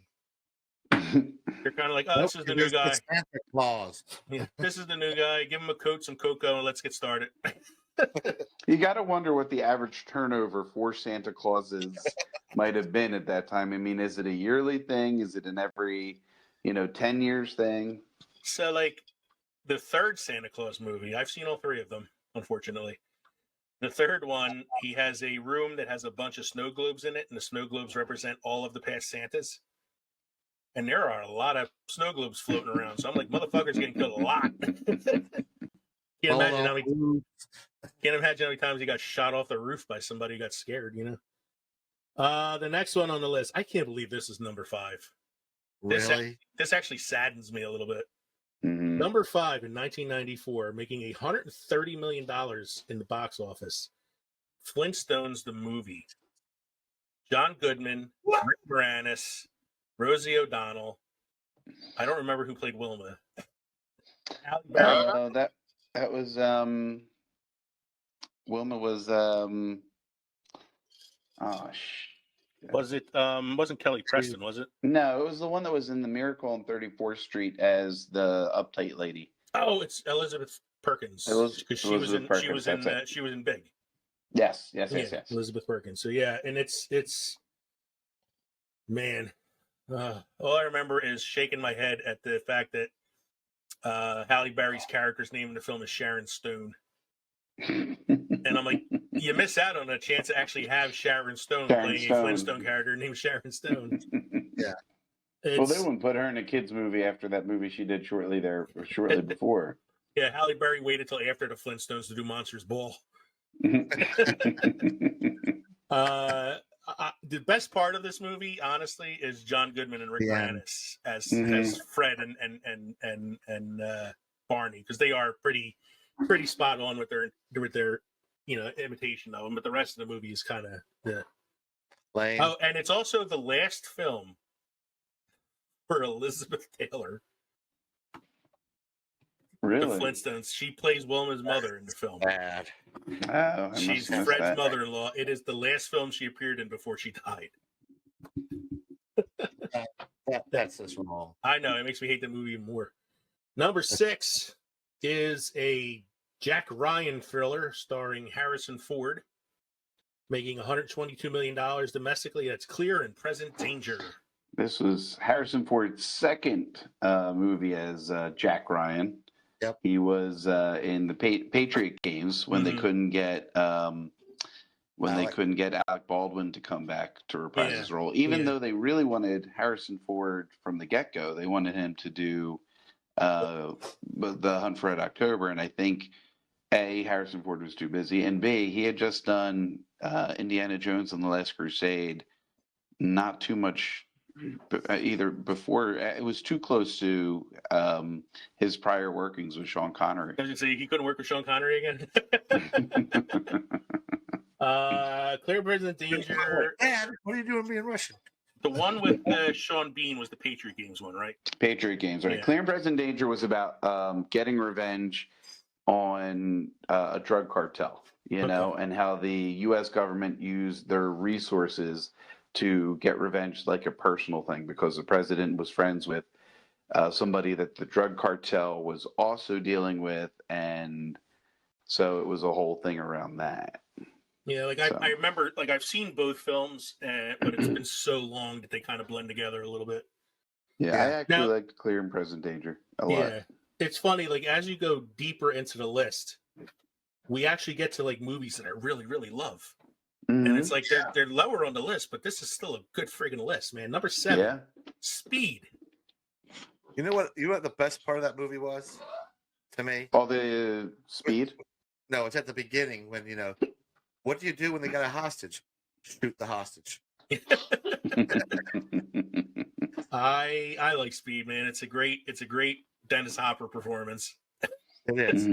They're kind of like, oh, this is the new guy. Santa Claus. Yeah, this is the new guy. Give him a coat, some cocoa, and let's get started. You got to wonder what the average turnover for Santa Clauses might have been at that time. I mean, is it a yearly thing? Is it an every, 10 years thing? So, like, the third Santa Claus movie, I've seen all three of them, unfortunately. The third one, he has a room that has a bunch of snow globes in it, and the snow globes represent all of the past Santas. And there are a lot of snow globes floating around. So I'm like, motherfuckers getting killed a lot. Can't imagine how many times he got shot off the roof by somebody who got scared, The next one on the list, I can't believe this is number 5. Really? This actually saddens me a little bit. Mm-hmm. Number 5 in 1994, making $130 million in the box office. Flintstones, the movie. John Goodman, Rick Moranis, Rosie O'Donnell. I don't remember who played Wilma. That was Wilma was was it wasn't Kelly Preston, was it? No, it was the one that was in The Miracle on 34th Street as the uptight lady. Oh, it's Elizabeth Perkins. Because she was in Big. Yes. Elizabeth Perkins. So yeah, and it's man. All I remember is shaking my head at the fact that Halle Berry's character's name in the film is Sharon Stone, and I'm like, you miss out on a chance to actually have Sharon Stone playing a Flintstone character named Sharon Stone. Yeah. Well, they wouldn't put her in a kids movie after that movie she did shortly before. Yeah, Halle Berry waited till after the Flintstones to do Monsters Ball. The best part of this movie, honestly, is John Goodman and Rick Moranis as Fred and Barney, because they are pretty spot on with their imitation of them. But the rest of the movie is kind of lame. Oh, and it's also the last film for Elizabeth Taylor. Really? The Flintstones. She plays Wilma's mother in the film. Bad. Oh, she's Fred's mother-in-law. It is the last film she appeared in before she died. That's just wrong. I know. It makes me hate the movie even more. Number 6 is a Jack Ryan thriller starring Harrison Ford, making $122 million domestically. That's Clear and Present Danger. This was Harrison Ford's second movie as Jack Ryan. Yep. He was in the Patriot Games when they couldn't get they couldn't get Alec Baldwin to come back to reprise his role. Even though they really wanted Harrison Ford from the get-go, they wanted him to do the Hunt for Red October, and I think A, Harrison Ford was too busy, and B, he had just done Indiana Jones and the Last Crusade. Not too much either before. It was too close to his prior workings with Sean Connery. I was going to say, he couldn't work with Sean Connery again. Clear Present Danger. Dad, what are you doing being Russian? The one with Sean Bean was the Patriot Games one, right? Patriot Games, right? Yeah. Clear and Present Danger was about getting revenge on a drug cartel, you know, and how the U.S. government used their resources to get revenge like a personal thing, because the president was friends with somebody that the drug cartel was also dealing with, and so it was a whole thing around that. Yeah, like I remember, like I've seen both films, but it's been so long that they kind of blend together a little bit. Yeah, I actually liked Clear and Present Danger a lot. Yeah, it's funny, like as you go deeper into the list, we actually get to like movies that I really, really love. And it's like they're lower on the list, but this is still a good friggin' list, man. Number 7, Speed. You know what the best part of that movie was to me? All the speed? No, it's at the beginning when, you know, what do you do when they got a hostage? Shoot the hostage. I like Speed, man. It's a great Dennis Hopper performance. It is.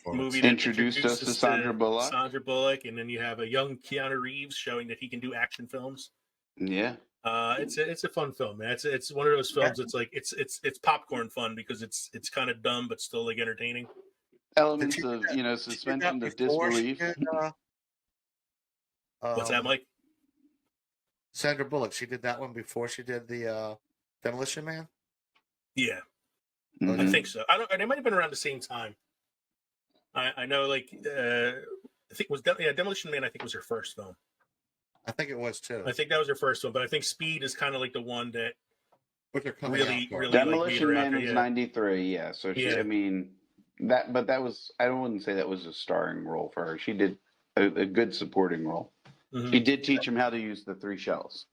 Movie that introduced us to Sandra Bullock, and then you have a young Keanu Reeves showing that he can do action films. Yeah. It's a fun film, man. It's one of those films that's like it's popcorn fun because it's kind of dumb but still like entertaining. Elements of suspension of disbelief. What's that, Mike? Sandra Bullock. She did that one before she did the Demolition Man. Yeah. I think so. They might have been around the same time. I know, like, I think it was Demolition Man. I think was her first film. I think it was too. I think that was her first one, but I think Speed is kind of like the one that really Demolition Man was 93. Yeah, so she, I mean that, but that was I wouldn't say that was a starring role for her. She did a good supporting role. She did teach him how to use the 3 shells.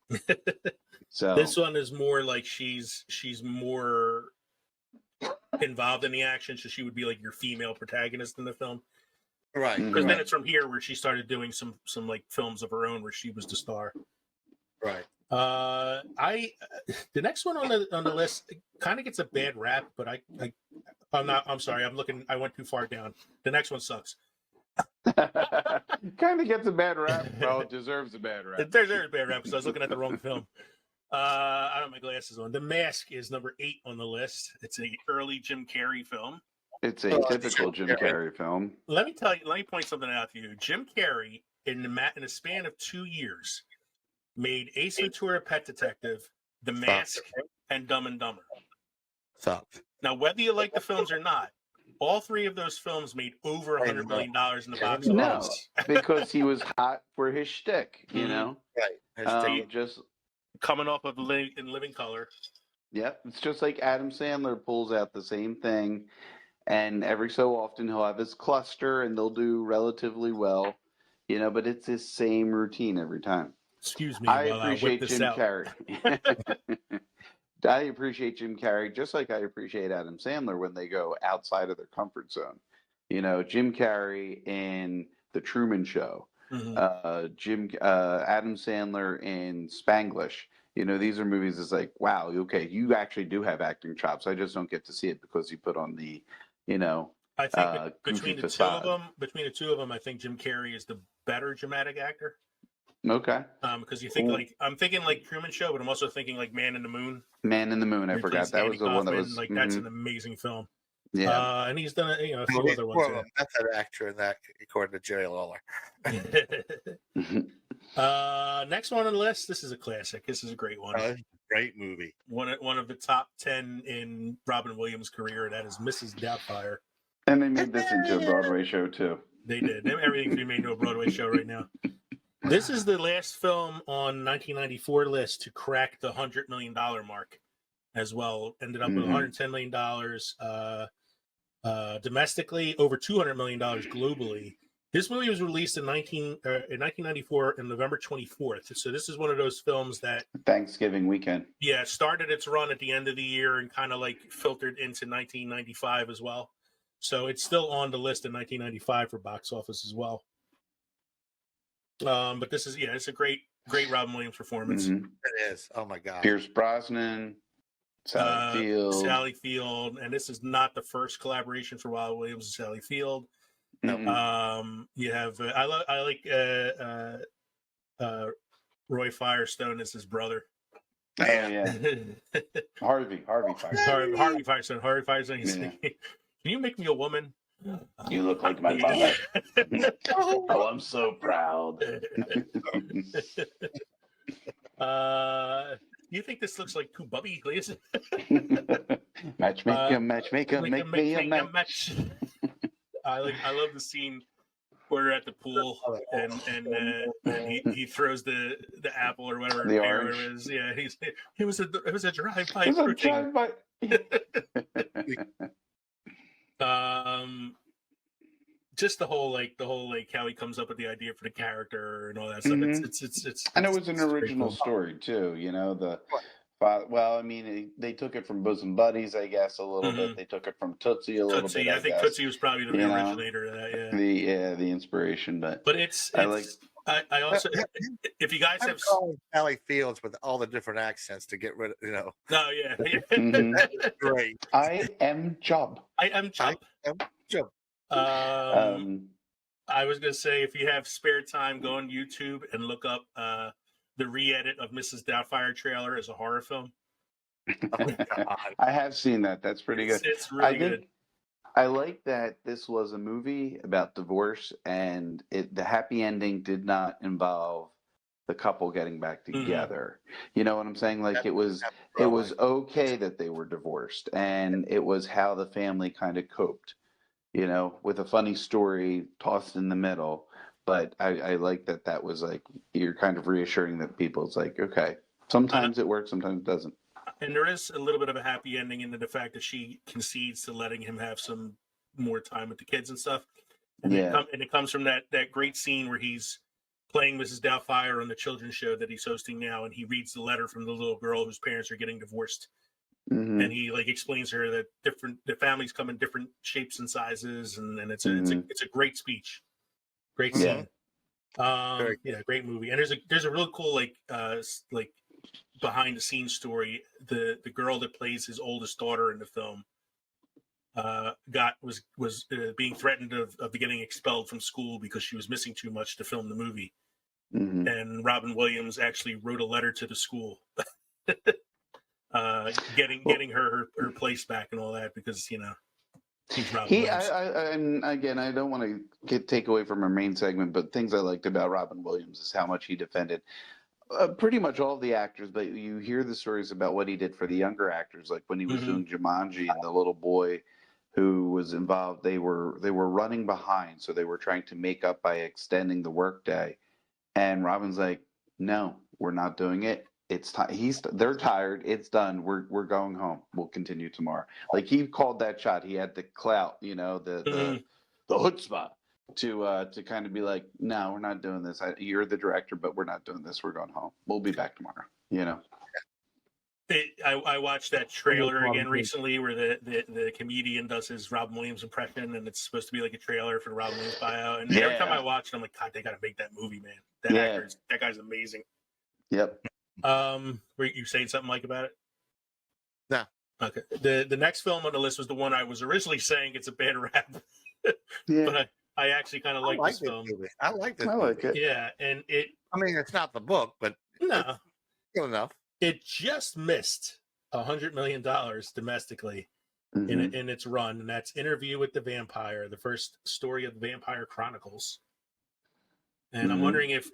So this one is more like she's more involved in the action, so she would be like your female protagonist in the film, right? Because then it's from here where she started doing some like films of her own where she was the star, right? The next one on the list kind of gets a bad rap, but I'm sorry, I went too far down. The next one sucks. Kind of gets a bad rap. Well, it deserves a bad rap. It deserves a bad rap because I was looking at the wrong film. I don't have my glasses on. The Mask is number 8 on the list. It's an early Jim Carrey film. It's a typical Jim Carrey film. Let me point something out to you. Jim Carrey, in a span of 2 years, made Ace Ventura: Pet Detective, The Mask, and Dumb and Dumber. Sucked. Now, whether you like the films or not, all three of those films made over $100 million in the box No, office. because he was hot for his shtick, you Mhm. know. Right. Just Coming off of In Living Color. Yep, it's just like Adam Sandler pulls out the same thing, and every so often he'll have his cluster, and they'll do relatively well, you know. But it's his same routine every time. Excuse me I while I whip appreciate this Jim out. Carrey. I appreciate Jim Carrey just like I appreciate Adam Sandler when they go outside of their comfort zone. You know, Jim Carrey in The Truman Show, Mhm. Adam Sandler in Spanglish. You know, these are movies. It's like, wow, okay, you actually do have acting chops. I just don't get to see it because you put on the, you know, I think goofy between the facade. two of them, I think Jim Carrey is the better dramatic actor. Okay. Because you think I'm thinking like Truman Show, but I'm also thinking like Man in the Moon. Man in the Moon. I forgot that was the one that was like that's an amazing film. Yeah. And he's done a few He's other more ones. of a method actor in that, according to Jerry Lawler. Next one on the list. This is a classic. This is a great one. Great movie. One of the top 10 in Robin Williams' career. That is Mrs. Doubtfire. And they made this into a Broadway show too. They did. Everything's being made into a Broadway show right now. This is the last film on 1994 list to crack the $100 million mark as well. Ended up with $110 million domestically, over $200 million globally. This movie was released in 1994 on November 24th. So this is one of those films that Thanksgiving weekend. Yeah, started its run at the end of the year and kind of like filtered into 1995 as well. So it's still on the list in 1995 for box office as well. But this is it's a great Robin Williams performance. It is. Oh my God. Pierce Brosnan, Sally Field, and this is not the first collaboration for Robin Williams and Sally Field. You have I like Roy Firestone as his brother. Oh yeah, Harvey Firestone. Harvey Firestone. Harvey Firestone. He's like, can you make me a woman? You look like my mother. Oh, I'm so proud. You think this looks like two Bubby Glaze? Matchmaker, make me a match. I love the scene where they're at the pool and he throws the apple or whatever, the pear, orange. Whatever it is. Yeah, it was a drive-by. It was a drive-by. Just the whole how he comes up with the idea for the character and all that stuff. It's and it was an original story too. You know well, I mean, they took it from Bosom Buddies, I guess, a little bit. They took it from Tootsie a little bit. I think guess. Tootsie was probably the originator of that. Yeah, the inspiration, but I also, if you guys have Sally Fields with all the different accents to get rid of, No, yeah. That's great. I am Job. I am Job. I was gonna say, if you have spare time, go on YouTube and look up the re-edit of Mrs. Doubtfire trailer as a horror film. Oh my God. I have seen that. That's pretty good. It's really good. I like that this was a movie about divorce, and the happy ending did not involve the couple getting back together. You know what I'm saying? Like it was okay that they were divorced, and it was how the family kind of coped, with a funny story tossed in the middle. But I like that was like, you're kind of reassuring that people, it's like, okay, sometimes it works, sometimes it doesn't. And there is a little bit of a happy ending in the fact that she concedes to letting him have some more time with the kids and stuff. And it comes from that great scene where he's playing Mrs. Doubtfire on the children's show that he's hosting now, and he reads the letter from the little girl whose parents are getting divorced. Mm-hmm. And he explains to her that the families come in different shapes and sizes, and it's a great speech, great scene. Great movie. And there's a really cool behind the scenes story. The girl that plays his oldest daughter in the film was being threatened of getting expelled from school because she was missing too much to film the movie. Mm-hmm. And Robin Williams actually wrote a letter to the school getting her place back and all that, because he's Robin Williams. Again, I don't want to take away from our main segment, but things I liked about Robin Williams is how much he defended pretty much all the actors, but you hear the stories about what he did for the younger actors, like when he was doing Jumanji and the little boy who was involved. They were running behind, so they were trying to make up by extending the workday. And Robin's like, "No, we're not doing it. It's time. They're tired. It's done. We're going home. We'll continue tomorrow." Like he called that shot. He had the clout, the chutzpah to kind of be like, "No, we're not doing this. You're the director, but we're not doing this. We're going home. We'll be back tomorrow." I watched that trailer again recently where the comedian does his Robin Williams impression, and it's supposed to be like a trailer for the Robin Williams buyout. And every time I watch it, I'm like, God, they got to make that movie, man. That guy's amazing. Yep. Were you saying something like about it? No. Okay. The next film on the list was the one I was originally saying it's a bad rap. Yeah. But I actually kind of like this film. Movie. I like this. I like movie. it. Yeah, and it. I mean, it's not the book, but No, it's good enough. it just missed $100 million domestically Mhm. in its run, and that's Interview with the Vampire, the first story of the Vampire Chronicles. And I'm wondering if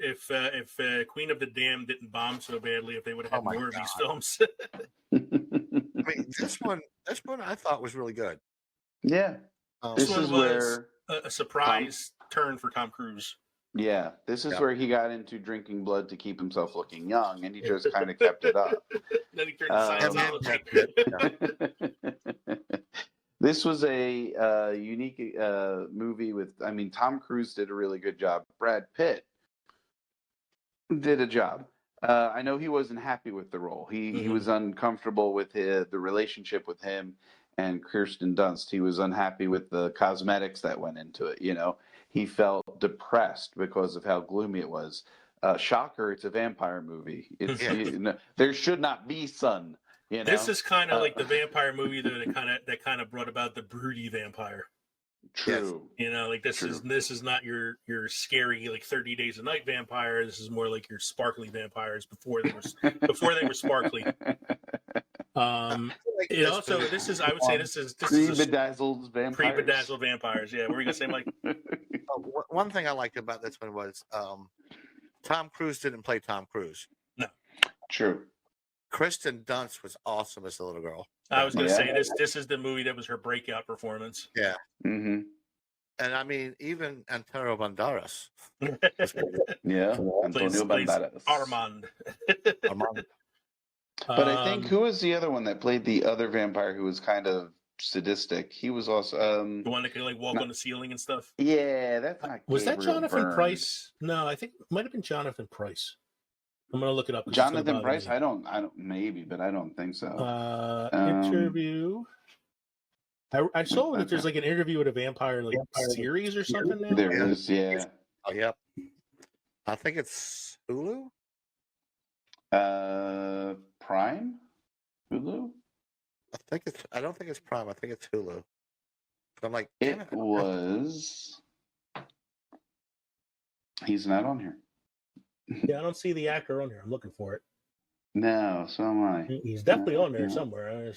Queen of the Damned didn't bomb so badly, if they would have had more of these films. I mean, this one I thought was really good. Yeah. This This one is was where a surprise turn for Tom Cruise. this is where he got into drinking blood to keep himself looking young, and he just kind of kept it up. Then he turned to Scientology. This was a unique movie with, Tom Cruise did a really good job. Brad Pitt did a job. I know he wasn't happy with the role. He was uncomfortable with the relationship with him and Kirsten Dunst. He was unhappy with the cosmetics that went into it. He felt depressed because of how gloomy it was. Shocker! It's a vampire movie. It's there should not be sun. This is kind of like the vampire movie that kind of brought about the broody vampire. True. This is not your scary 30 Days a Night vampire. This is more like your sparkly vampires before they were sparkly. It also I would say this is pre-bedazzled vampires. Pre-bedazzled vampires. Yeah, what were you gonna say, Mike? One thing I liked about this one was Tom Cruise didn't play Tom Cruise. No. True. Kristen Dunst was awesome as the little girl. I was going to say this is the movie that was her breakout performance. Yeah. Mm-hmm. And I mean, even Antonio Banderas. Yeah. Plays Antonio Banderas. Armand. But I think who was the other one that played the other vampire who was kind of sadistic? He was also the one that could walk on the ceiling and stuff. Yeah, that's not. Was that Gabriel Jonathan Byrne. Price? No, I think it might have been Jonathan Price. I'm gonna look it up. Jonathan Price? I don't maybe, but I don't think so. Interview. I saw that there's an interview with a vampire series or something now. There is, yeah. Oh, yep. I think it's Hulu. Prime? Hulu? I don't think it's Prime. I think it's Hulu. So I'm like, it was. He's not on here. Yeah, I don't see the actor on here. I'm looking for it. No, so am I. He's definitely on there somewhere.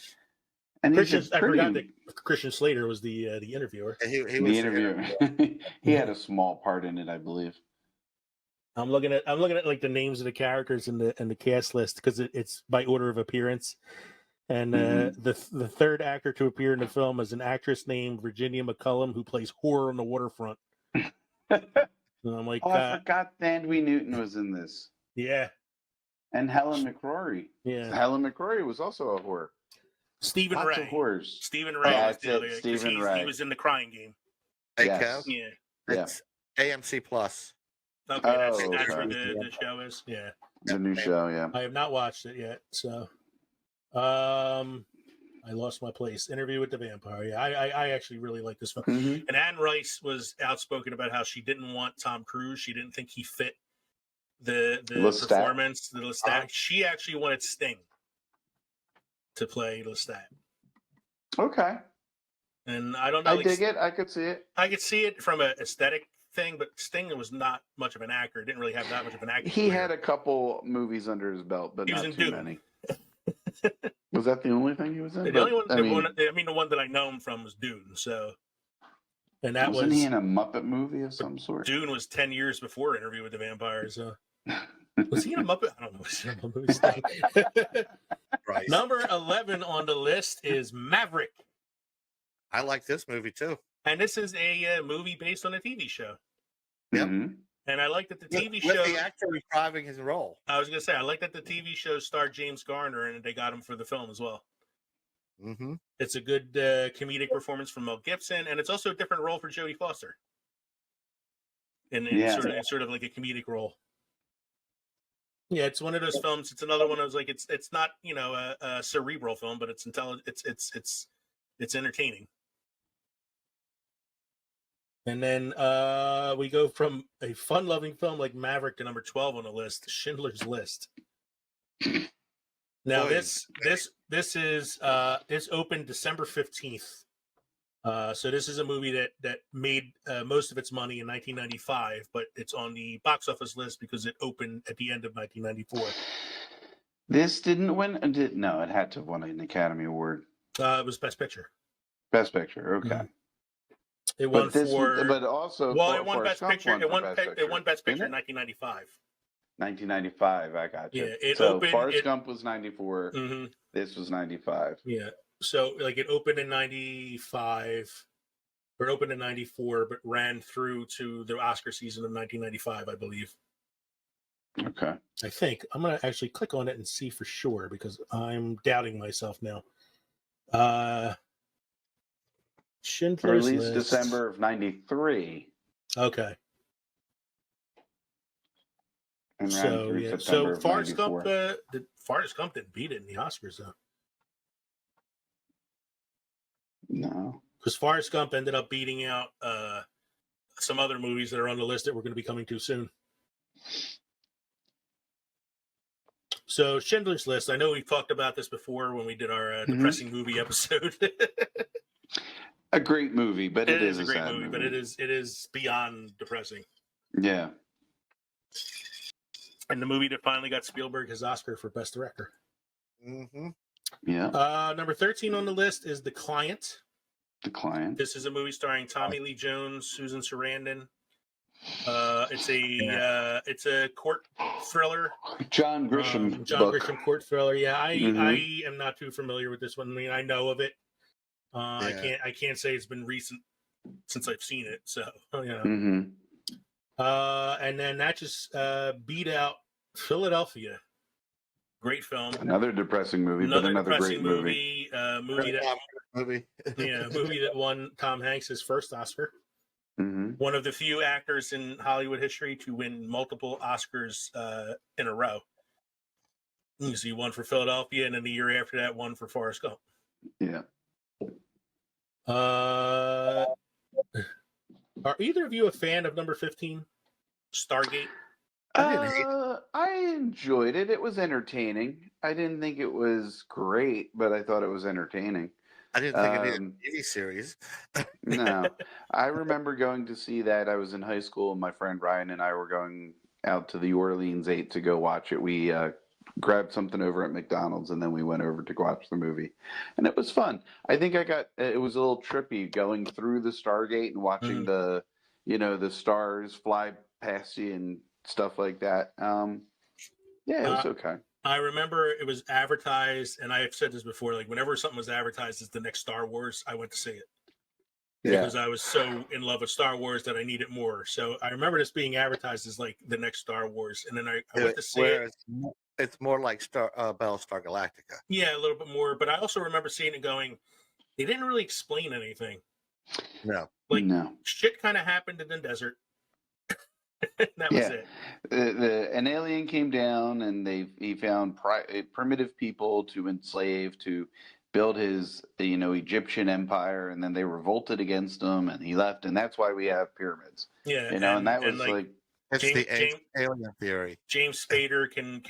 And I forgot that Christian Slater was the interviewer. He was the interviewer. He had a small part in it, I believe. I'm looking at the names of the characters in the cast list because it's by order of appearance. And the third actor to appear in the film is an actress named Virginia McCullum who plays Whore on the Waterfront. And I'm like, I forgot Thandwe Newton was in this. Yeah. And Helen McCrory. Yeah. Helen McCrory was also a whore. Stephen Lots Ray. of whores. Stephen Ray was the other. Stephen Ray. He was in The Crying Game. Hey, Yes. Kev? Yeah. It's AMC Plus. Okay, that's okay. where the show is. Yeah. The new show, yeah. I have not watched it yet, so I lost my place. Interview with the Vampire. Yeah, I actually really like this film. Mm-hmm. And Anne Rice was outspoken about how she didn't want Tom Cruise. She didn't think he fit the performance, the Lestat. She actually wanted Sting to play Lestat. Okay. And I don't know. I dig it. I could see it. I could see it from an aesthetic thing, but Sting was not much of an actor. Didn't really have that much of an acting. He had a couple movies under his belt, but not too many. Was that the only thing he was in? The only one, the one that I know him from was Dune. So, and that wasn't he in a Muppet movie of some sort? Dune was 10 years before Interview with the Vampire. So, was he in a Muppet? I don't know. Was he in a movie? Right. Number 11 on the list is Maverick. I like this movie too. And this is a movie based on a TV show. Yep. Mhm. And I like that the TV With show. the actor reprising his role. I was gonna say I like that the TV show starred James Garner, and they got him for the film as well. Mm-hmm. It's a good comedic performance from Mel Gibson, and it's also a different role for Jodie Foster. In Yeah. sort of like a comedic role. Yeah, it's one of those films. It's another one. I was like, it's not a cerebral film, but it's intelligent. It's entertaining. And then we go from a fun-loving film like Maverick to number 12 on the list, Schindler's List. Now Boy. this opened December 15th. So this is a movie that made most of its money in 1995, but it's on the box office list because it opened at the end of 1994. This didn't win. No, it had to have won an Academy Award. It was Best Picture. Best Picture. Okay. Mhm. It won but also, it won Forrest Best Gump Picture. It won Best Picture in didn't 1995. 1995. I got you. Yeah, it so opened. Forrest Gump was 94. Mm-hmm. This was 95. Yeah. So like it opened in 95, or it opened in 94, but ran through to the Oscar season of 1995, I believe. Okay. I think I'm gonna actually click on it and see for sure because I'm doubting myself now. Schindler's Released List. December of 93. Okay. And ran So through yeah. September So of Forrest 94. Gump. Forrest Gump didn't beat it in the Oscars though, No. because Forrest Gump ended up beating out some other movies that are on the list that we're going to be coming to soon. So Schindler's List. I know we talked about this before when we did our depressing movie episode. A great movie, but it is a great sad movie, but it is beyond depressing. Yeah. And the movie that finally got Spielberg his Oscar for Best Director. Mm-hmm. Yeah. Number 13 on the list is The Client. The Client. This is a movie starring Tommy Lee Jones, Susan Sarandon. It's a court thriller. John Grisham book. Grisham court thriller. Yeah, I am not too familiar with this one. I mean, I know of it. I can't say it's been recent since I've seen it. So yeah. Mm-hmm. And then that just beat out Philadelphia. Great film. Another depressing movie, but another great movie. Movie that won Tom Hanks his first Oscar. Mm-hmm. One of the few actors in Hollywood history to win multiple Oscars in a row. So he won for Philadelphia, and then the year after that, won for Forrest Gump. Yeah. Are either of you a fan of number 15, Stargate? I enjoyed it. It was entertaining. I didn't think it was great, but I thought it was entertaining. I didn't think it needed a TV series. No. I remember going to see that. I was in high school, and my friend Ryan and I were going out to the Orleans 8 to go watch it. We grabbed something over at McDonald's, and then we went over to watch the movie. And it was fun. I think it was a little trippy going through the Stargate and watching the stars fly past you and stuff like that. Yeah, it was okay. I remember it was advertised, and I have said this before, like whenever something was advertised as the next Star Wars, I went to see it. Yeah. Because I was so in love with Star Wars that I needed more. So I remember this being advertised as like the next Star Wars. And then I went to see it. It's more like Battlestar Galactica. Yeah, a little bit more. But I also remember seeing it going, they didn't really explain anything. No. Like, no. Shit kind of happened in the desert. That was it. An alien came down, and he found primitive people to enslave to build his Egyptian empire, and then they revolted against him, and he left, and that's why we have pyramids. Yeah, and that was like it's the alien theory. James Spader can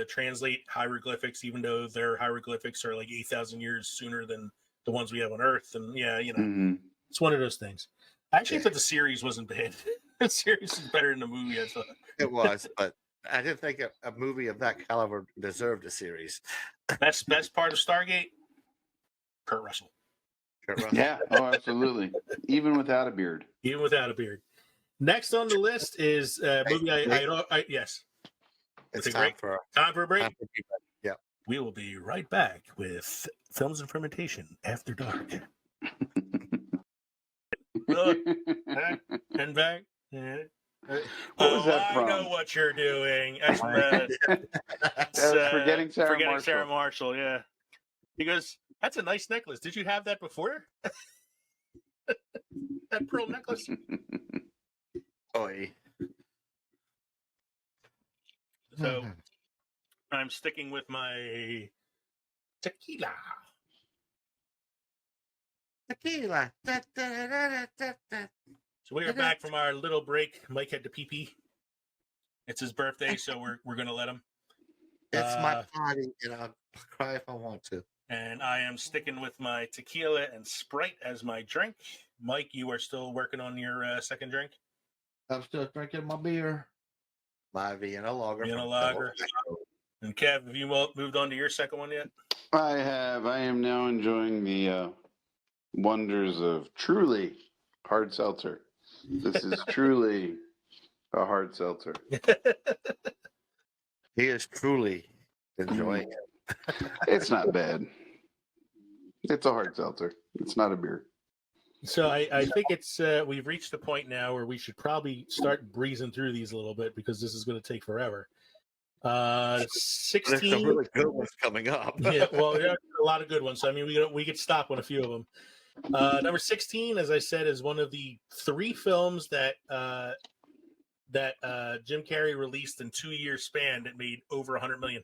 translate hieroglyphics, even though their hieroglyphics are like 8,000 years sooner than the ones we have on Earth, and it's one of those things. I actually thought the series wasn't bad. The series is better than the movie, I thought. It was, but I didn't think a movie of that caliber deserved a series. Best part of Stargate? Kurt Russell. Yeah, oh, absolutely. Even without a beard. Even without a beard. Next on the list is a movie yes. It's time for a break. Yeah. We will be right back with Films and Fermentation After Dark. And back. What was that I from? know what you're doing. That's from That was Forgetting Sarah Marshall. Sarah Marshall, yeah. He goes, that's a nice necklace. Did you have that before? That pearl necklace? Oi. So I'm sticking with my tequila. Tequila. Da, da, da, da, da, da. So we are back from our little break. Mike had to pee. It's his birthday, so we're gonna let him. It's my party, and I'll cry if I want to. And I am sticking with my tequila and Sprite as my drink. Mike, you are still working on your second drink? I'm still drinking my beer. My Vienna Lager. Vienna from Lager. Double. And Kev, have you moved on to your second one yet? I have. I am now enjoying the wonders of truly hard seltzer. This is truly a hard seltzer. He is truly enjoying it. It's not bad. It's a hard seltzer. It's not a beer. So I think it's we've reached the point now where we should probably start breezing through these a little bit because this is going to take forever. 16. There's some really good ones coming up. Yeah, well, there are a lot of good ones. So, I mean, we could stop on a few of them. Number 16, as I said, is one of the 3 films that Jim Carrey released in 2-year span that made over $100 million.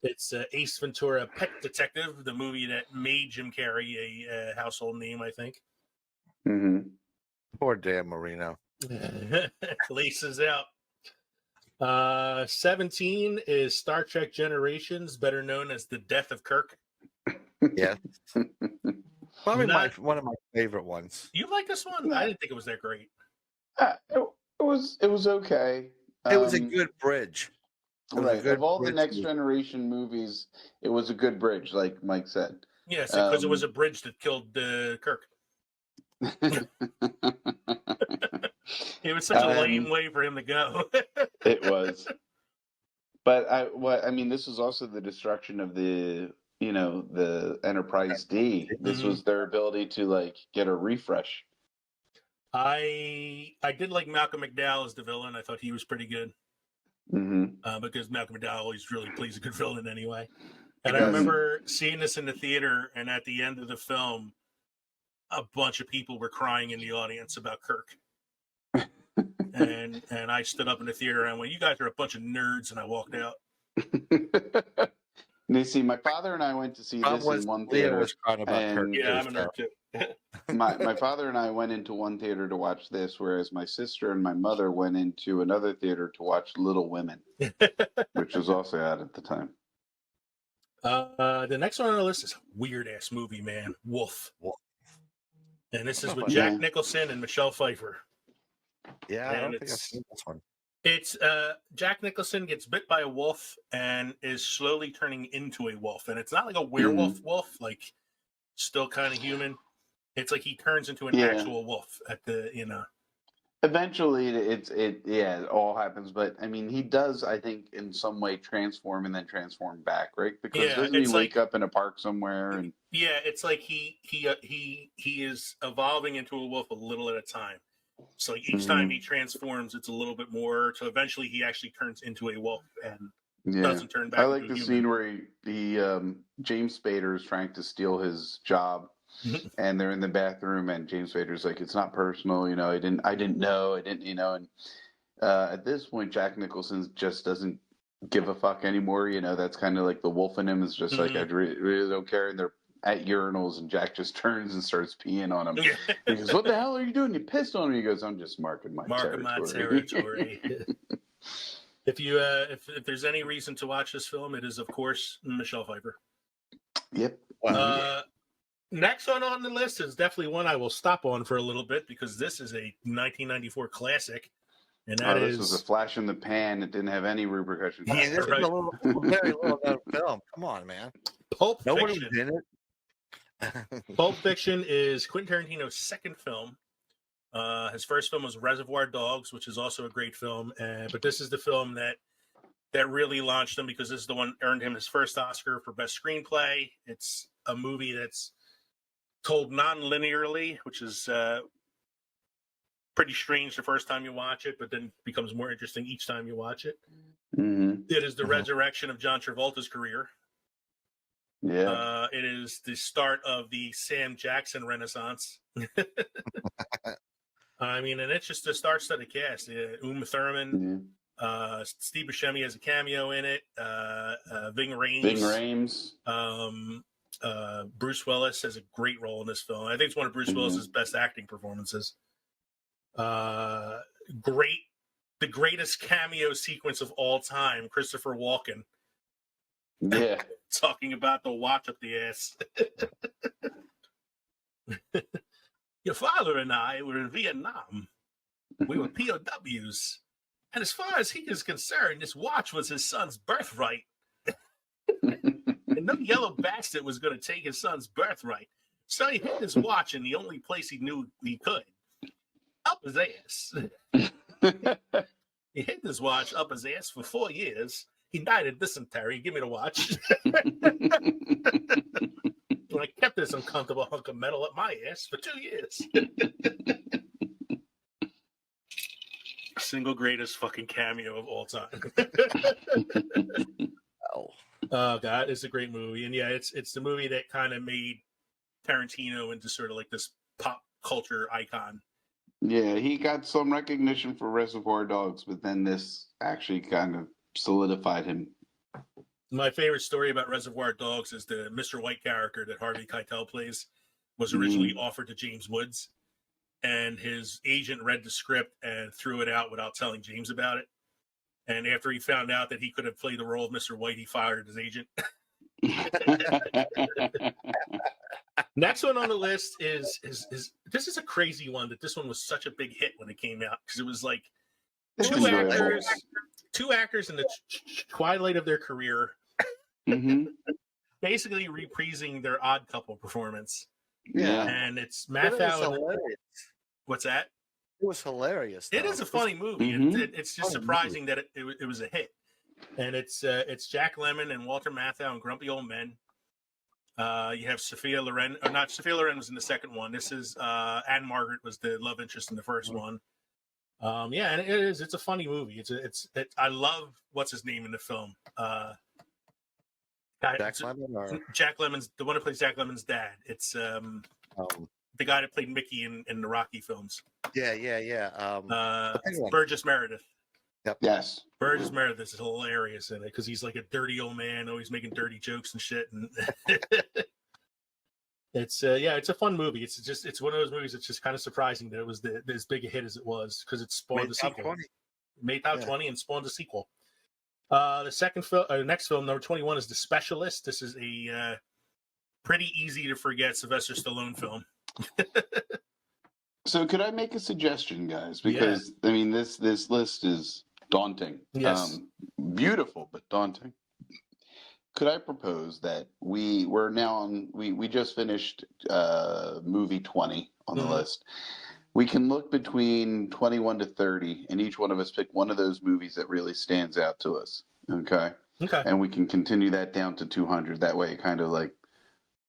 It's Ace Ventura: Pet Detective, the movie that made Jim Carrey a household name, I think. Mm-hmm. Poor Dan Marino. Laces out. 17 is Star Trek Generations, better known as The Death of Kirk. Yeah. Probably one of my favorite ones. You like this one? Yeah. I didn't think it was that great. It was okay. It was a good bridge. Right. Of all the Next Generation movies, it was a good bridge, like Mike said. Yes, because it was a bridge that killed Kirk. It was such a lame way for him to go. It was. But I mean, this was also the destruction of the Enterprise D. This was their ability to like get a refresh. I did like Malcolm McDowell as the villain. I thought he was pretty good. Mm-hmm. Because Malcolm McDowell always really plays a good villain anyway. And I remember seeing this in the theater, and at the end of the film, a bunch of people were crying in the audience about Kirk. and I stood up in the theater and I went, "You guys are a bunch of nerds," and I walked out. You see, my father and I went to see this in one theater. Was crying about Kirk. Yeah, I'm a nerd too. my father and I went into one theater to watch this, whereas my sister and my mother went into another theater to watch Little Women, which was also out at the time. The next one on the list is a weird ass movie, man. Wolf. And this is with Jack Nicholson and Michelle Pfeiffer. Yeah, I don't think I've seen this one. It's Jack Nicholson gets bit by a wolf and is slowly turning into a wolf. And it's not like a werewolf wolf, like still kind of human. It's like he turns into an actual wolf at the, Eventually, it all happens. But I mean, he does, I think, in some way transform and then transform back, right? Because doesn't he wake up in a park somewhere? And yeah, it's like he is evolving into a wolf a little at a time. So each time he transforms, it's a little bit more. So eventually, he actually turns into a wolf and doesn't turn back. I like the scene where he James Spader is trying to steal his job. And they're in the bathroom, and James Spader's like, "It's not personal, I didn't know, And at this point, Jack Nicholson just doesn't give a fuck anymore. That's kind of like the wolf in him is just like, I really don't care. And they're at urinals, and Jack just turns and starts peeing on him. He goes, "What the hell are you doing? You pissed on me." He goes, "I'm just marking my territory." If there's any reason to watch this film, it is of course Michelle Pfeiffer. Yep. Next one on the list is definitely one I will stop on for a little bit because this is a 1994 classic, and this was a flash in the pan. It didn't have any repercussions. Yeah, this is a very little known film. Come on, man. Pulp Nobody Fiction. did it. Pulp Fiction is Quentin Tarantino's second film. His first film was Reservoir Dogs, which is also a great film, but this is the film that really launched him because this is the one earned him his first Oscar for Best Screenplay. It's a movie that's told non-linearly, which is pretty strange the first time you watch it, but then becomes more interesting each time you watch it. Mm-hmm. It is the Mhm. resurrection of John Travolta's career. Yeah. It is the start of the Sam Jackson Renaissance. I mean, and it's just a star-studded cast. Uma Thurman, Yeah. Steve Buscemi has a cameo in it. Ving Rhames. Ving Rhames. Bruce Willis has a great role in this film. I think it's one of Bruce Willis's best acting performances. The greatest cameo sequence of all time, Christopher Walken. Yeah. Talking about the watch up the ass. Your father and I were in Vietnam. We were POWs. And as far as he is concerned, this watch was his son's birthright. And no yellow bastard was going to take his son's birthright. So he hid his watch in the only place he knew he could. Up his ass. He hid his watch up his ass for 4 years. He died of dysentery. Give me the watch. I kept this uncomfortable hunk of metal up my ass for 2 years. Single greatest fucking cameo of all time. Oh God, it's a great movie, and yeah, it's the movie that kind of made Tarantino into sort of like this pop culture icon. Yeah, he got some recognition for Reservoir Dogs, but then this actually kind of solidified him. My favorite story about Reservoir Dogs is the Mr. White character that Harvey Keitel plays was originally offered to James Woods, and his agent read the script and threw it out without telling James about it. And after he found out that he could have played the role of Mr. White, he fired his agent. Next one on the list is this is a crazy one, that this one was such a big hit when it came out, because it was like two actors in the twilight of their career, basically reprising their Odd Couple performance. Yeah. And it's Mathau. What's that? It was hilarious. Though. It is a funny movie. It's just surprising that it was a hit. And it's Jack Lemmon and Walter Matthau and Grumpy Old Men. You have Sophia Loren, or not Sophia Loren was in the second one. This is Anne Margaret was the love interest in the first one. Yeah, and it's a funny movie. I love what's his name in the film. Jack Lemmon, or Jack Lemmon's the one who plays Jack Lemmon's dad. It's the guy that played Mickey in the Rocky films. Yeah. Burgess Meredith. Yep. Yes. Burgess Meredith is hilarious in it because he's like a dirty old man, always making dirty jokes and shit. And it's a fun movie. It's one of those movies that's just kind of surprising that it was as big a hit as it was, because it spawned a sequel. Made out 20 and spawned a sequel. The next film, number 21, is The Specialist. This is a pretty easy to forget Sylvester Stallone film. So could I make a suggestion, guys? Because I mean, this list is daunting. Yes. Beautiful, but daunting. Could I propose that we're now on? We just finished movie 20 on the list. We can look between 21 to 30, and each one of us pick one of those movies that really stands out to us. Okay. And we can continue that down to 200. That way, it kind of like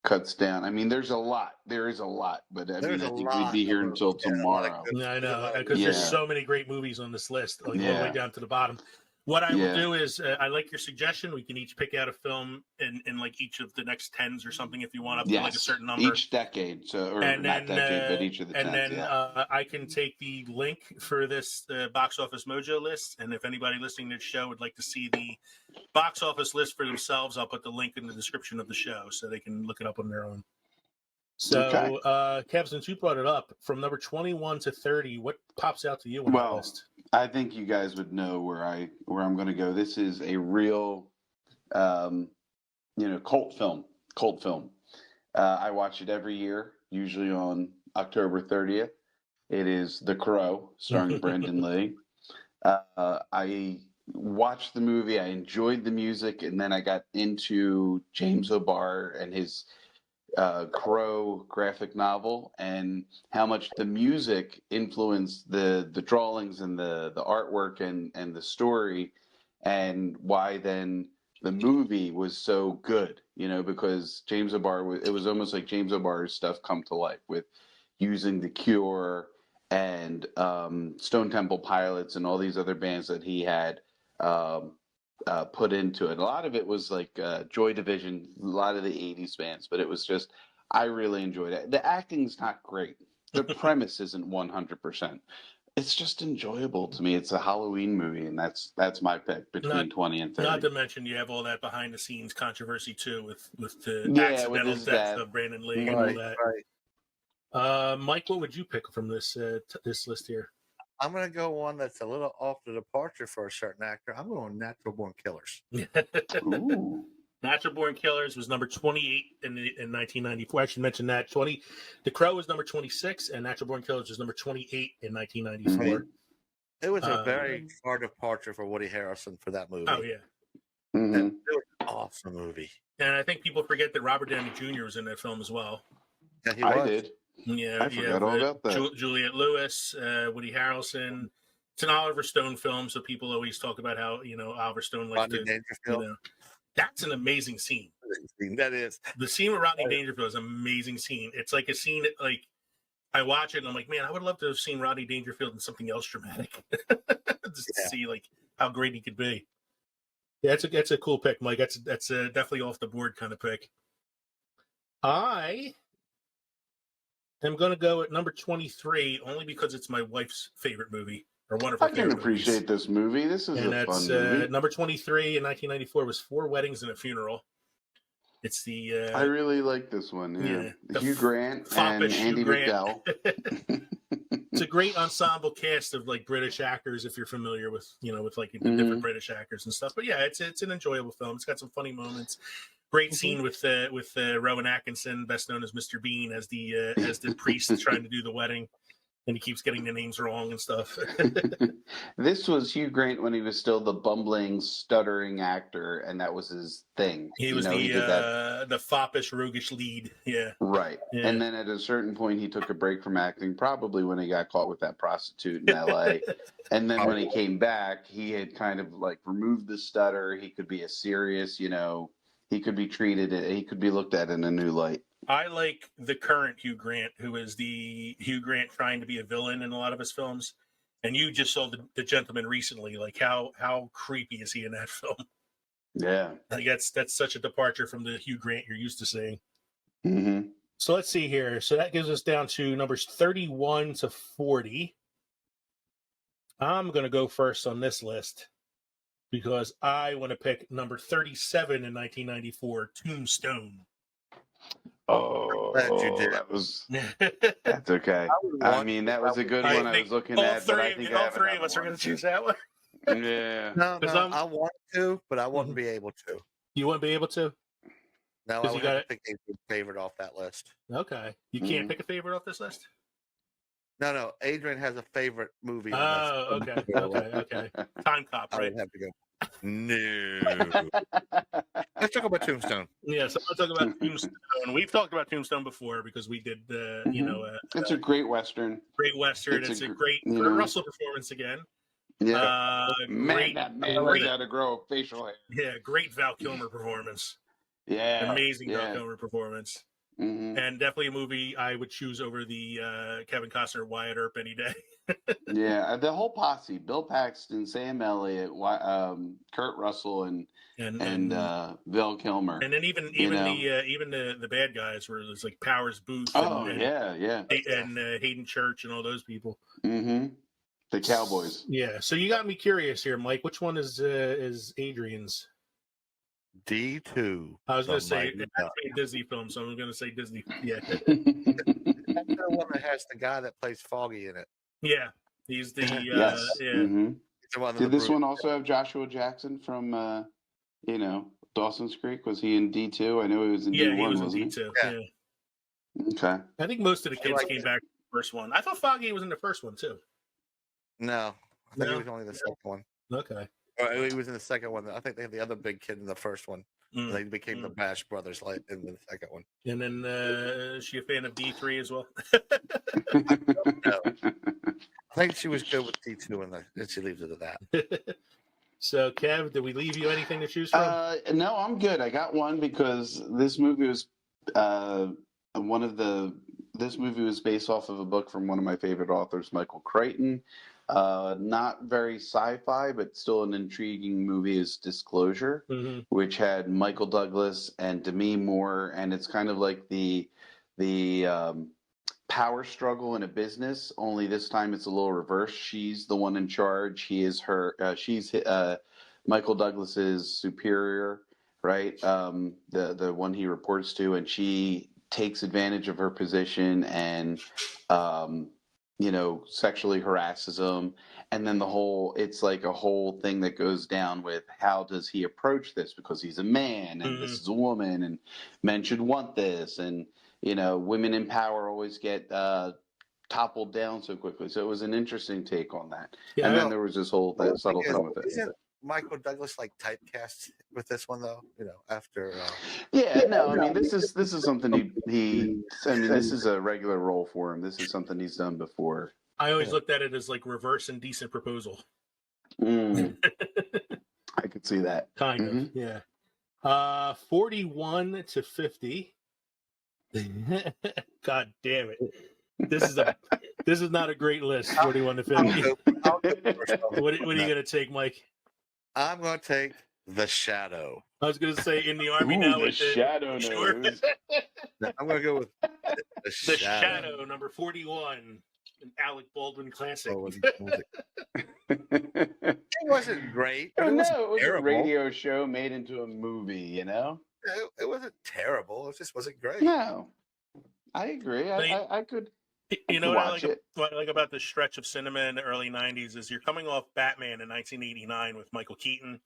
cuts down. I mean, there is a lot, but I think we'd be here until tomorrow. I know, because there's so many great movies on this list, like all the way down to the bottom. What I will do is, I like your suggestion. We can each pick out a film in like each of the next 10s or something, if you want, up to like a certain number. Each decade, but each of the 10s. And then I can take the link for this Box Office Mojo list, and if anybody listening to the show would like to see the box office list for themselves, I'll put the link in the description of the show so they can look it up on their own. So, Kev, since you brought it up, from number 21 to 30, what pops out to you on that list? I think you guys would know where I'm going to go. This is a real, cult film. I watch it every year, usually on October 30th. It is The Crow, starring Brendan Lee. I watched the movie. I enjoyed the music, and then I got into James O'Barr and his Crow graphic novel, and how much the music influenced the drawings and the artwork and the story, and why then the movie was so good, because James O'Barr, it was almost like James O'Barr's stuff come to life with using The Cure and Stone Temple Pilots and all these other bands that he had put into it. A lot of it was like Joy Division, a lot of the 80s bands, but it was just, I really enjoyed it. The acting's not great. The premise isn't 100%. It's just enjoyable to me. It's a Halloween movie, and that's my pick between 20 and 30. Not to mention you have all that behind the scenes controversy too with the with accidental his death dad. of Brandon Lee and Right, all that. right. Mike, what would you pick from this this list here? I'm going to go one that's a little off the departure for a certain actor. I'm going Natural Born Killers. Ooh. Natural Born Killers was number 28 in 1994. I should mention that. The Crow was number 26, and Natural Born Killers was number 28 in 1994. It was a very far departure for Woody Harrelson for that movie. Oh, yeah. Mhm. It was an awesome movie. And I think people forget that Robert Downey Jr. was in that film as well. Yeah, he I was. did. Yeah, I forgot all about that. Juliette Lewis, Woody Harrelson. It's an Oliver Stone film, so people always talk about how Oliver Stone likes Rodney to. Dangerfield. That's an amazing scene. That is. The scene with Rodney Dangerfield is an amazing scene. It's like a scene that, like, I watch it and I'm like, man, I would love to have seen Rodney Dangerfield in something else dramatic, just to see like how great he could be. Yeah, that's a cool pick, Mike. That's definitely off the board kind of pick. I am going to go at number 23 only because it's my wife's favorite movie, or one of her I can favorite appreciate movies. this movie. This is And a that's fun movie. number 23 in 1994 was Four Weddings and a Funeral. It's the I really like this one. Yeah, Hugh Grant and foppish Andy Hugh Grant. McDowell. It's a great ensemble cast of like British actors, if you're familiar with with like the different British actors and stuff. But yeah, it's an enjoyable film. It's got some funny moments. Great scene with Rowan Atkinson, best known as Mr. Bean, as the priest trying to do the wedding, and he keeps getting the names wrong and stuff. This was Hugh Grant when he was still the bumbling, stuttering actor, and that was his thing. He was he did that. the foppish, roguish lead. Yeah. Right. Yeah. And then at a certain point, he took a break from acting, probably when he got caught with that prostitute in L.A. And then when he came back, he had kind of like removed the stutter. He could be a serious, he could be treated, he could be looked at in a new light. I like the current Hugh Grant, who is the Hugh Grant trying to be a villain in a lot of his films. And you just saw the Gentleman recently. Like how creepy is he in that film? Yeah. Like that's such a departure from the Hugh Grant you're used to seeing. Mm-hmm. So let's see here. So that gives us down to numbers 31 to 40. I'm going to go first on this list because I want to pick number 37 in 1994, Tombstone. Oh, Glad you did. That's okay. I mean, that was a good one I was looking at, but I think all three of us are going to choose that one. Yeah. No, I want to, but I wouldn't be able to. You wouldn't be able to? No, I would have to pick a favorite off that list. Okay. You can't pick a favorite off this list? No. Adrian has a favorite movie. Oh, okay. Time Cop, I right? would have to go. No. Let's talk about Tombstone. Yeah, so let's talk about Tombstone. We've talked about Tombstone before because we did, it's a great Western. Great Western. It's a great Kurt Russell performance again. Yeah. Great, that man knows how to grow facial hair. Yeah, great Val Kilmer performance. Yeah. Amazing Val Kilmer performance. Mm-hmm. And definitely a movie I would choose over the Kevin Costner Wyatt Earp any day. Yeah, the whole posse: Bill Paxton, Sam Elliott, Kurt Russell, and Val Kilmer. And then even the bad guys were like Powers Booth. And Hayden Church and all those people. Mm-hmm. The Cowboys. Yeah. So you got me curious here, Mike. Which one is Adrian's? D2. I was going to say it has to be a Disney film, so I'm going to say Disney. Yeah. That's the one that has the guy that plays Foggy in it. Yeah, he's the yes. yeah. Mm-hmm. Did this one also have Joshua Jackson from Dawson's Creek? Was he in D2? I know he was in D1. Yeah, he was in D2. Yeah. Okay. I think most of the kids came back from the first one. I thought Foggy was in the first one too. No, I think he was only the second one. Okay. Or he was in the second one. I think they had the other big kid in the first one. They became the Bash Brothers in the second one. And then is she a fan of D3 as well? No. I think she was good with D2 and she leaves it at that. So, Kev, did we leave you anything to choose from? No, I'm good. I got one because this movie was this movie was based off of a book from one of my favorite authors, Michael Crichton. Not very sci-fi, but still an intriguing movie is Disclosure, which had Michael Douglas and Demi Moore, and it's kind of like the power struggle in a business. Only this time it's a little reverse. She's the one in charge. She's Michael Douglas's superior, right? The one he reports to, and she takes advantage of her position and sexually harasses him. And then it's like a whole thing that goes down with how does he approach this, because he's a man and this is a woman and men should want this, and women in power always get toppled down so quickly. So it was an interesting take on that. Yeah, and then there was this whole subtle thing with it. Isn't Michael Douglas like typecast with this one though? After. Yeah, no, I mean this is something this is a regular role for him. This is something he's done before. I always looked at it as like reverse Indecent Proposal. I could see that. Kind of, yeah. 41-50. God damn it! This is not a great list. 41-50. What are you gonna take, Mike? I'm gonna take The Shadow. I was gonna say In the Army now. The Shadow. Sure. I'm gonna go with The Shadow, number 41, an Alec Baldwin classic. It wasn't great. No, It wasn't it was terrible. a radio show made into a movie. It wasn't terrible. It just wasn't great. No, I agree. I could. You know what watch what I like about this stretch of cinema in the early 90s is you're coming off Batman in 1989 with Michael Keaton,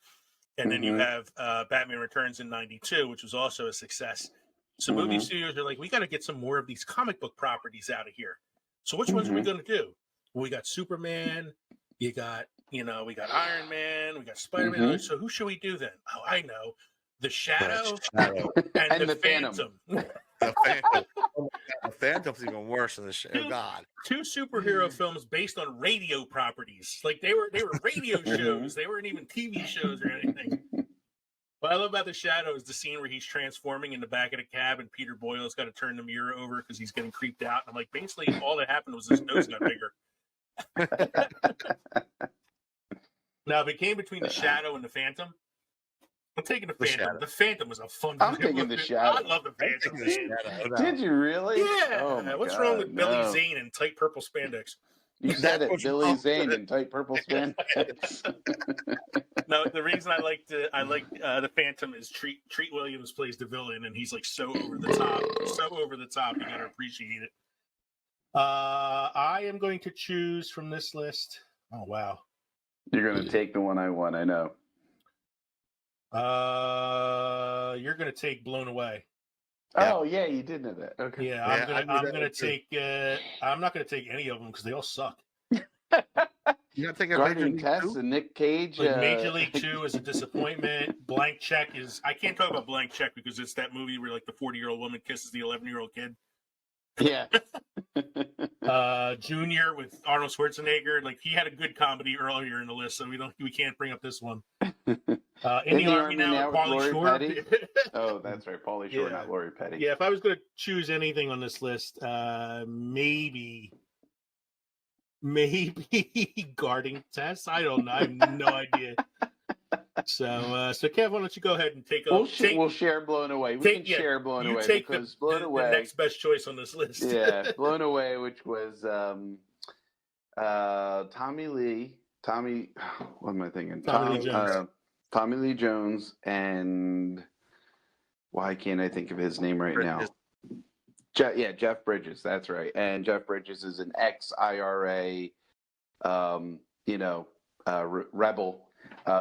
and then you have Batman Returns in 92, which was also a success. So movie studios are like, we got to get some more of these comic book properties out of here. So which ones are we going to do? Well, we got Superman, we got Iron Man, we got Spider-Man. So who should we do then? Oh, I know. The Shadow, and the Phantom. The Phantom. The Phantom's even worse than the Shadow. Oh, God. Two superhero films based on radio properties. Like they were radio shows. They weren't even TV shows or anything. What I love about The Shadow is the scene where he's transforming in the back of the cab and Peter Boyle's got to turn the mirror over because he's getting creeped out. And I'm like, basically all that happened was his nose got bigger. Now, if it came between The Shadow and the Phantom, I'm taking the Phantom. The Phantom was a fun movie. I'm taking The Shadow. I love the Phantom. Did you really? Yeah. Oh What's God, wrong with Billy Zane in tight purple spandex? You said it, Billy Zane in tight purple spandex. No, the reason I like the Phantom is Treat Williams plays the villain, and he's like so over the top. You gotta appreciate it. I am going to choose from this list. Oh wow. You're going to take the one I want, I know. You're going to take Blown Away. Oh yeah, you did know that. Okay. Yeah, I'm gonna take. I'm not going to take any of them because they all suck. You got to take a Guardian Test and Nick Cage. Like Major League 2 is a disappointment. Blank Check is. I can't talk about Blank Check because it's that movie where like the 40-year-old woman kisses the 11-year-old kid. Yeah. Junior with Arnold Schwarzenegger, like he had a good comedy earlier in the list, so we can't bring up this one. In the Army Now with Pauly Shore. Oh, that's right, Pauly Shore, not Lori Petty. Yeah, if I was going to choose anything on this list, maybe Guarding Test. I don't know. I have no idea. So Kev, why don't you go ahead and take We'll share Blown Away. We can share Blown Away because Blown Away, the next best choice on this list. Yeah, Blown Away, which was Tommy Lee. What am I thinking? Tommy Lee Jones, and why can't I think of his name right now? Jeff Bridges. That's right. And Jeff Bridges is an ex-IRA, rebel.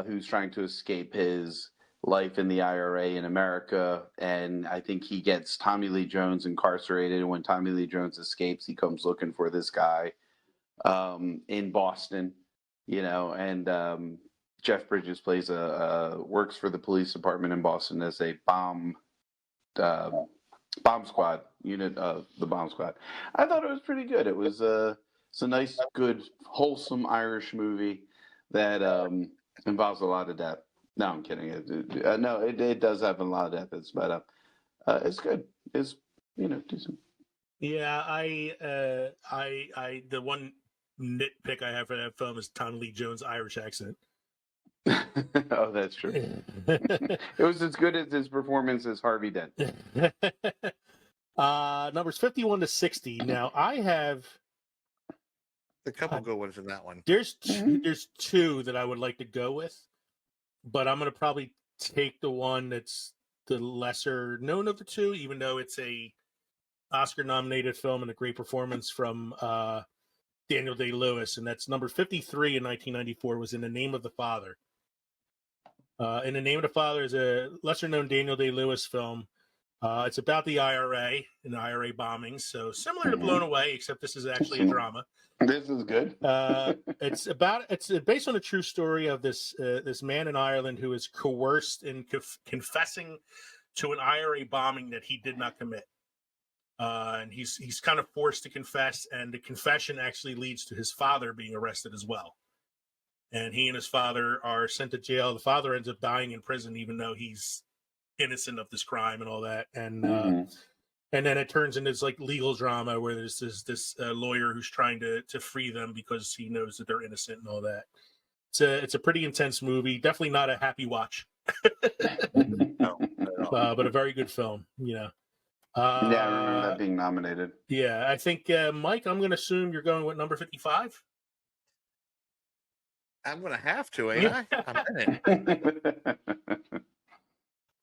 Who's trying to escape his life in the IRA in America. And I think he gets Tommy Lee Jones incarcerated. And when Tommy Lee Jones escapes, he comes looking for this guy in Boston, and Jeff Bridges plays works for the police department in Boston as a bomb squad unit of the bomb squad. I thought it was pretty good. It was it's a nice, good, wholesome Irish movie that Involves a lot of death. No, I'm kidding. No, it does have a lot of death. It's good. It's decent. Yeah, I the one nitpick I have for that film is Tommy Lee Jones' Irish accent. Oh, that's true. It was as good as his performance as Harvey Dent. Numbers 51 to 60. Now I have A couple good ones in that one. there's two that I would like to go with, but I'm gonna probably take the one that's the lesser known of the two, even though it's a Oscar nominated film and a great performance from Daniel Day-Lewis, and that's number 53 in 1994 was In the Name of the Father. In the Name of the Father is a lesser known Daniel Day-Lewis film. It's about the IRA and the IRA bombings, so similar to Blown Away, except this is actually a drama. This is good. It's based on a true story of this man in Ireland who is coerced in confessing to an IRA bombing that he did not commit. And he's kind of forced to confess, and the confession actually leads to his father being arrested as well. And he and his father are sent to jail. The father ends up dying in prison, even though he's innocent of this crime and all that. And and then it turns into this like legal drama where there's this lawyer who's trying to free them because he knows that they're innocent and all that. It's a pretty intense movie. Definitely not a happy watch, No, but a very good film. Yeah, I remember that being nominated. Yeah, I think Mike, I'm going to assume you're going with number 55. I'm gonna have to, ain't I? I'm in it.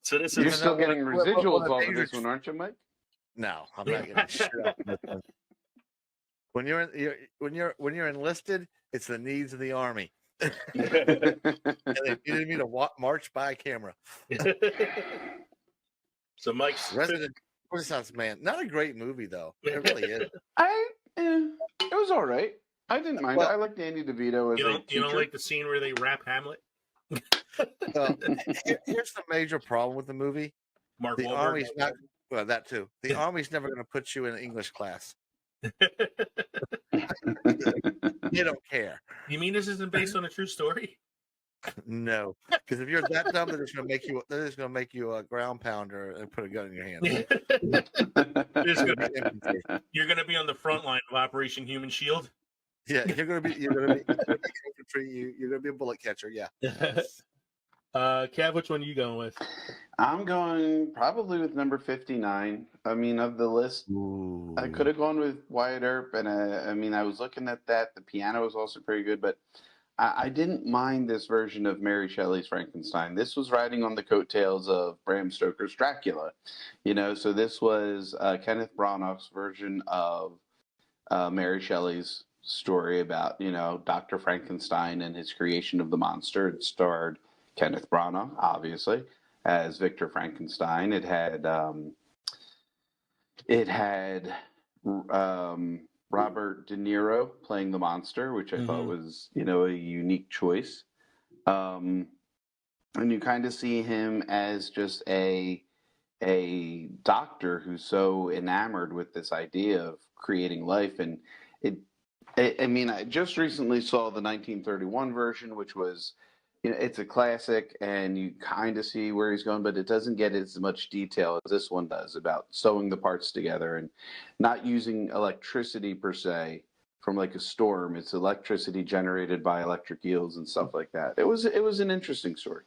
So this You're is still getting residuals off of dangerous- this one, aren't you, Mike? No, I'm not getting shit off this one. When you're enlisted, it's the needs of the army. And they needed me to march by camera. So Mike's Renaissance Man, not a great movie though. It really is. It was all right. I didn't mind it. I like Danny DeVito as a teacher. you don't like the scene where they rap Hamlet? Here's the major problem with the movie. Mark The Wahlberg. army's not. Well, that too. The army's never going to put you in English class. They don't care. You mean this isn't based on a true story? No, because if you're that dumb, they're just going to make you a ground pounder and put a gun in your hand. You're going to be on the front line of Operation Human Shield. Yeah, you're going to be infantry. You're going to be a bullet catcher. Yeah. Cav, which one are you going with? I'm going probably with number 59. I mean, of the list, Ooh. I could have gone with Wyatt Earp, and I was looking at that. The piano was also pretty good, but I didn't mind this version of Mary Shelley's Frankenstein. This was riding on the coattails of Bram Stoker's Dracula, so this was Kenneth Branagh's version of Mary Shelley's story about, Dr. Frankenstein and his creation of the monster. It starred Kenneth Branagh, obviously, as Victor Frankenstein. It had Robert De Niro playing the monster, which I thought was, a unique choice. And you kind of see him as just a doctor who's so enamored with this idea of creating life. And I just recently saw the 1931 version, which was, it's a classic, and you kind of see where he's going, but it doesn't get as much detail as this one does about sewing the parts together and not using electricity per se from like a storm. It's electricity generated by electric eels and stuff like that. It was an interesting story.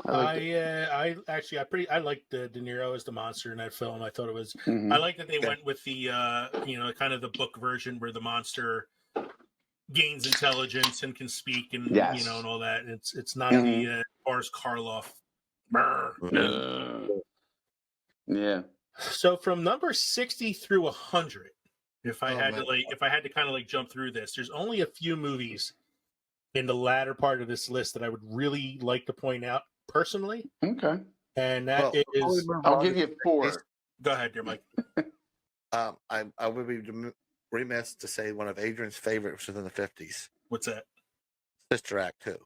I liked De Niro as the monster in that film. I thought it was. I like that they went with the kind of the book version where the monster gains intelligence and can speak and and all that. It's not the Boris Karloff. Yeah. So from number 60 through 100, if I had to kind of like jump through this, there's only a few movies in the latter part of this list that I would really like to point out personally. Okay. And that is. I'll give you 4. Go ahead, dear Mike. I would be remiss to say one of Adrian's favorites within the 50s. What's that? Sister Act 2.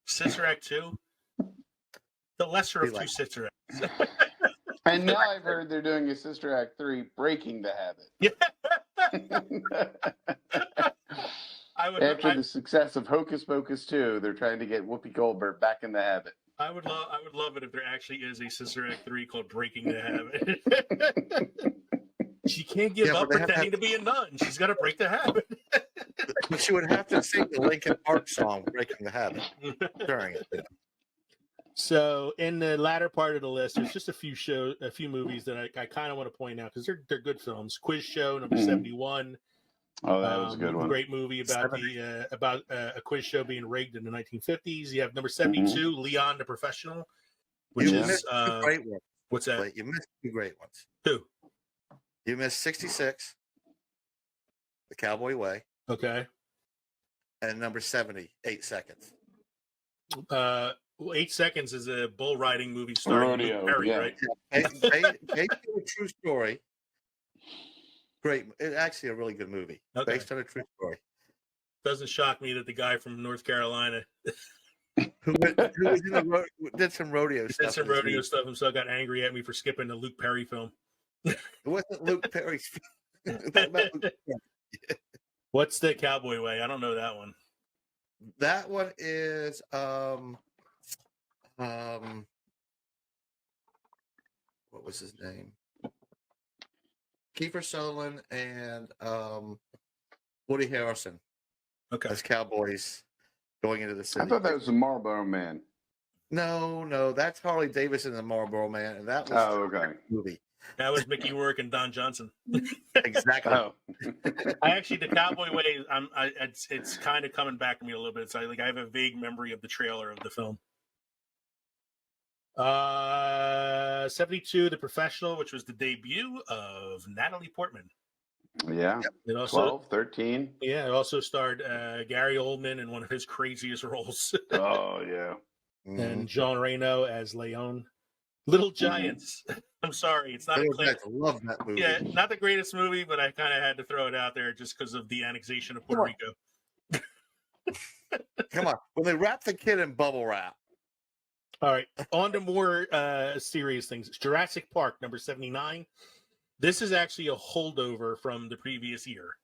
Sister Act 2? The lesser of two Sister Acts. And now I've heard they're doing a Sister Act 3, Breaking the Habit. After the success of Hocus Pocus 2, they're trying to get Whoopi Goldberg back in the habit. I would love it if there actually is a Sister Act 3 called Breaking the Habit. She can't give up pretending to be a nun. She's got to break the habit. But she would have to sing the Linkin Park song "Breaking the Habit" during it. So, in the latter part of the list, there's just a few movies that I kind of want to point out because they're good films. Quiz Show number 71. Oh, that was a good one. Great movie about a quiz show being rigged in the 1950s. You have number 72, Leon the Professional, which is great ones. What's that? Wait, you missed two great ones. Who? You missed 66, The Cowboy Way. Okay. And number 70, 8 Seconds. 8 Seconds is a bull riding movie starring Luke Perry, right? Based on a true story. Great. It's actually a really good movie. Okay. Based on a true story. Doesn't shock me that the guy from North Carolina who did some rodeo stuff. Did some rodeo stuff himself, got angry at me for skipping the Luke Perry film. It wasn't Luke Perry's What's the Cowboy Way? I don't know that one. That one is what was his name? Kiefer Sutherland and Woody Harrelson. Okay. As cowboys going into the city. I thought that was the Marlboro Man. No, that's Harley Davidson and the Marlboro Man, and that was okay. Movie. That was Mickey Rourke and Don Johnson. Exactly. The Cowboy Way. It's kind of coming back to me a little bit. So I have a vague memory of the trailer of the film. 72, The Professional, which was the debut of Natalie Portman. Yeah. It also, 12, 13. Yeah, it also starred Gary Oldman in one of his craziest roles. Oh, yeah. And Jean Reno as Leon. Little Giants. I'm sorry, it's not a I love that movie. Yeah, not the greatest movie, but I kind of had to throw it out there just because of the annexation of Puerto Rico. Come on. When they wrap the kid in bubble wrap. All right, on to more serious things. Jurassic Park, number 79. This is actually a holdover from the previous year.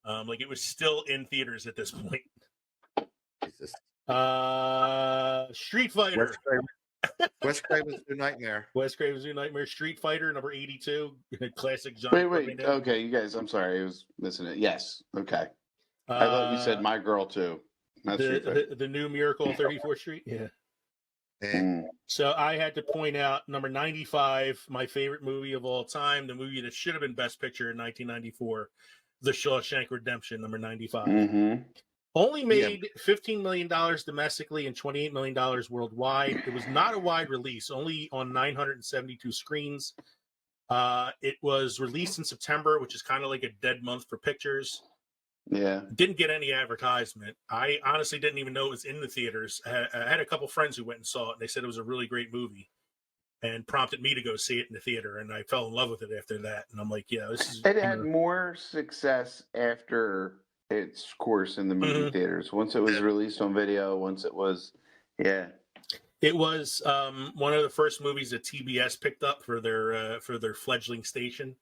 It was still in theaters at this point. Jesus. Street Fighter. Wes Craven's New Nightmare. Wes Craven's New Nightmare. Street Fighter, number 82. Classic genre. Wait. Okay, you guys, I'm sorry. I was missing it. Yes. Okay. I thought you said My Girl, too. The new Miracle on 34th Street? Yeah. So I had to point out number 95, my favorite movie of all time, the movie that should have been Best Picture in 1994, The Shawshank Redemption, number 95. Mm-hmm. Only made $15 million domestically and $28 million worldwide. It was not a wide release, only on 972 screens. It was released in September, which is kind of like a dead month for pictures. Yeah. Didn't get any advertisement. I honestly didn't even know it was in the theaters. I had a couple friends who went and saw it, and they said it was a really great movie and prompted me to go see it in the theater, and I fell in love with it after that. And I'm like, yeah, this is... It had more success after its course in the movie theaters. Once it was released on video, once it was... Yeah. It was one of the first movies that TBS picked up for their fledgling station.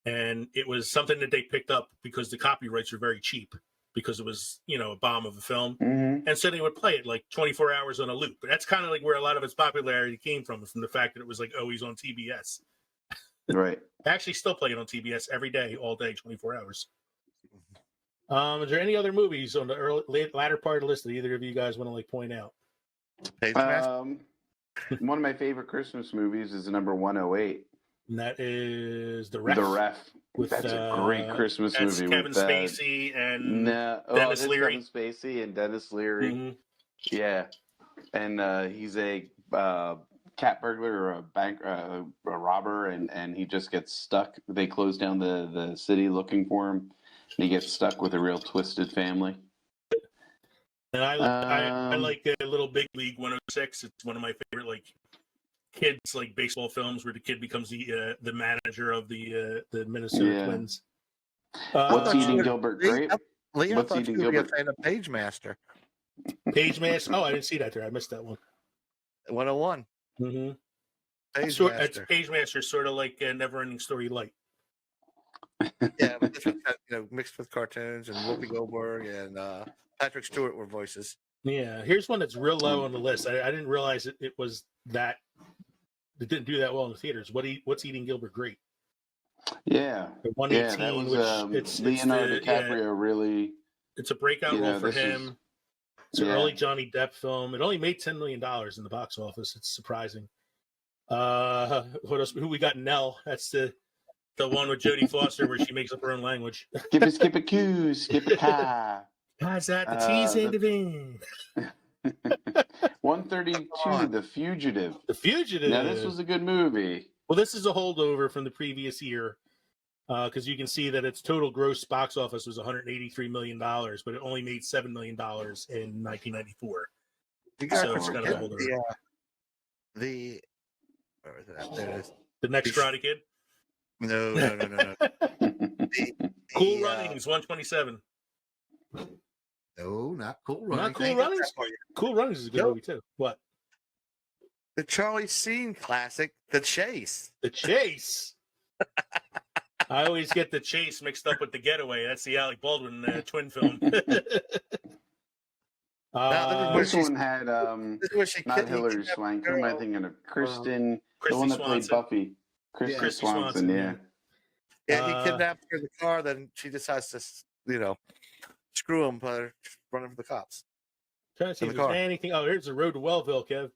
And it was something that they picked up because the copyrights were very cheap because it was, a bomb of a film. Mm-hmm. And so they would play it like 24 hours on a loop. But that's kind of like where a lot of its popularity came from the fact that it was like always on TBS. Right. I actually still play it on TBS every day, all day, 24 hours. Is there any other movies on the latter part of the list that either of you guys want to point out? One of my favorite Christmas movies is number 108. And that is The Ref. The Ref. That's a great Christmas movie. Kevin Spacey and Dennis Leary. Kevin Spacey and Dennis Leary. Mm-hmm. Yeah. And he's a cat burglar or a bank a robber, and he just gets stuck. They close down the city looking for him. And he gets stuck with a real twisted family. And I like Little Big League 106. It's one of my favorite kids baseball films where the kid becomes the manager of the Minnesota Twins. What's Eating Gilbert Grape? Lee, I thought you would be a fan of Page Master. Page Master? Oh, I didn't see that there. I missed that one. 101. Mm-hmm. Page Master. Page Master, sort of like Never Ending Story Light. Yeah, but this was mixed with cartoons, and Whoopi Goldberg and Patrick Stewart were voices. Yeah, here's one that's real low on the list. I didn't realize it was that. It didn't do that well in the theaters. What's Eating Gilbert Grape? Yeah, The yeah, 118, that was which Leonardo it's the, DiCaprio really. it's a breakout role for him. It's an Yeah. early Johnny Depp film. It only made $10 million in the box office. It's surprising. What else? Who we got? Nell. That's the one with Jodie Foster where she makes up her own language. Skip a coo, skip a ka. How's that? The T's and the V. 132, The Fugitive. The Fugitive. Now this was a good movie. Well, this is a holdover from the previous year because you can see that its total gross box office was $183 million, but it only made $7 million in 1994. So it's kind of a holdover. Where is it at? There it is. The next Karate Kid. No. Cool Runnings, 127. No, not Cool Runnings. Not Cool Runnings. Cool Runnings is a good movie too. What? The Charlie Sheen classic, The Chase. The Chase. I always get The Chase mixed up with The Getaway. That's the Alec Baldwin twin film. This one had not Hilary Swank. Who am I thinking of? Kristen, the one that played Buffy. Kristen Swanson. Yeah. Yeah, he kidnapped her in the car. Then she decides to, screw him by running for the cops. Trying to see if there's anything. Oh, here's the Road to Wellville, Kev.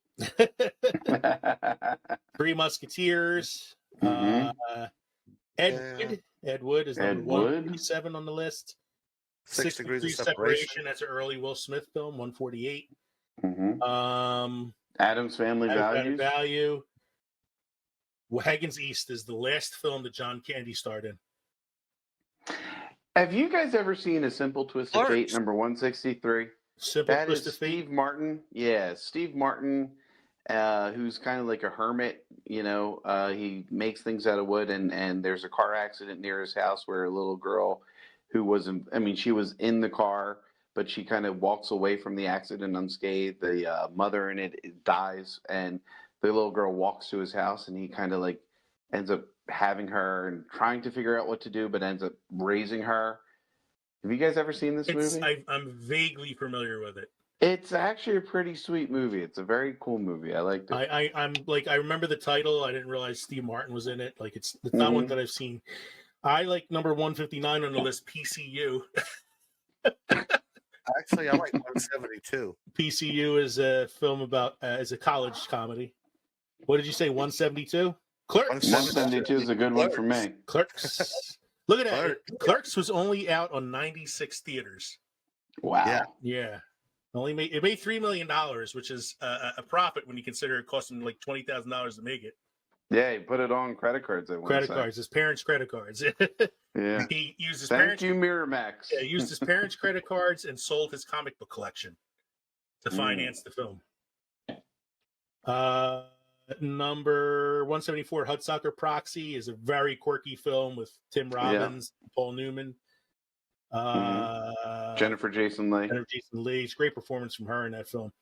Three Musketeers. Ed Wood is number 147 on the list. 6 Degrees of Separation. That's an early Will Smith film, 148. Addams Family Value. Wagons East is the last film that John Candy starred in. Have you guys ever seen A Simple Twist of Fate, number 163? That is Steve Martin. Yeah, Steve Martin, who's kind of like a hermit. He makes things out of wood, and there's a car accident near his house where a little girl who she was in the car, but she kind of walks away from the accident unscathed. The mother in it dies, and the little girl walks to his house, and he kind of like ends up having her and trying to figure out what to do, but ends up raising her. Have you guys ever seen this movie? I'm vaguely familiar with it. It's actually a pretty sweet movie. It's a very cool movie. I liked it. I remember the title. I didn't realize Steve Martin was in it. Like it's not one that I've seen. I like number 159 on the list, PCU. Actually, I like 172. PCU is a film about is a college comedy. What did you say? 172? Clerks. 172 is a good one for me. Clerks. Look at that. Clerks was only out on 96 theaters. Wow. Yeah. It made $3 million, which is a profit when you consider it cost him like $20,000 to make it. Yeah, he put it on credit cards. His parents' credit cards. Yeah. He used his Thank you, Miramax. Yeah, he used his parents' credit cards and sold his comic book collection to finance the film. Number 174, Hudsucker Proxy, is a very quirky film with Tim Robbins, Paul Newman, Jennifer Jason Leigh. It's great performance from her in that film.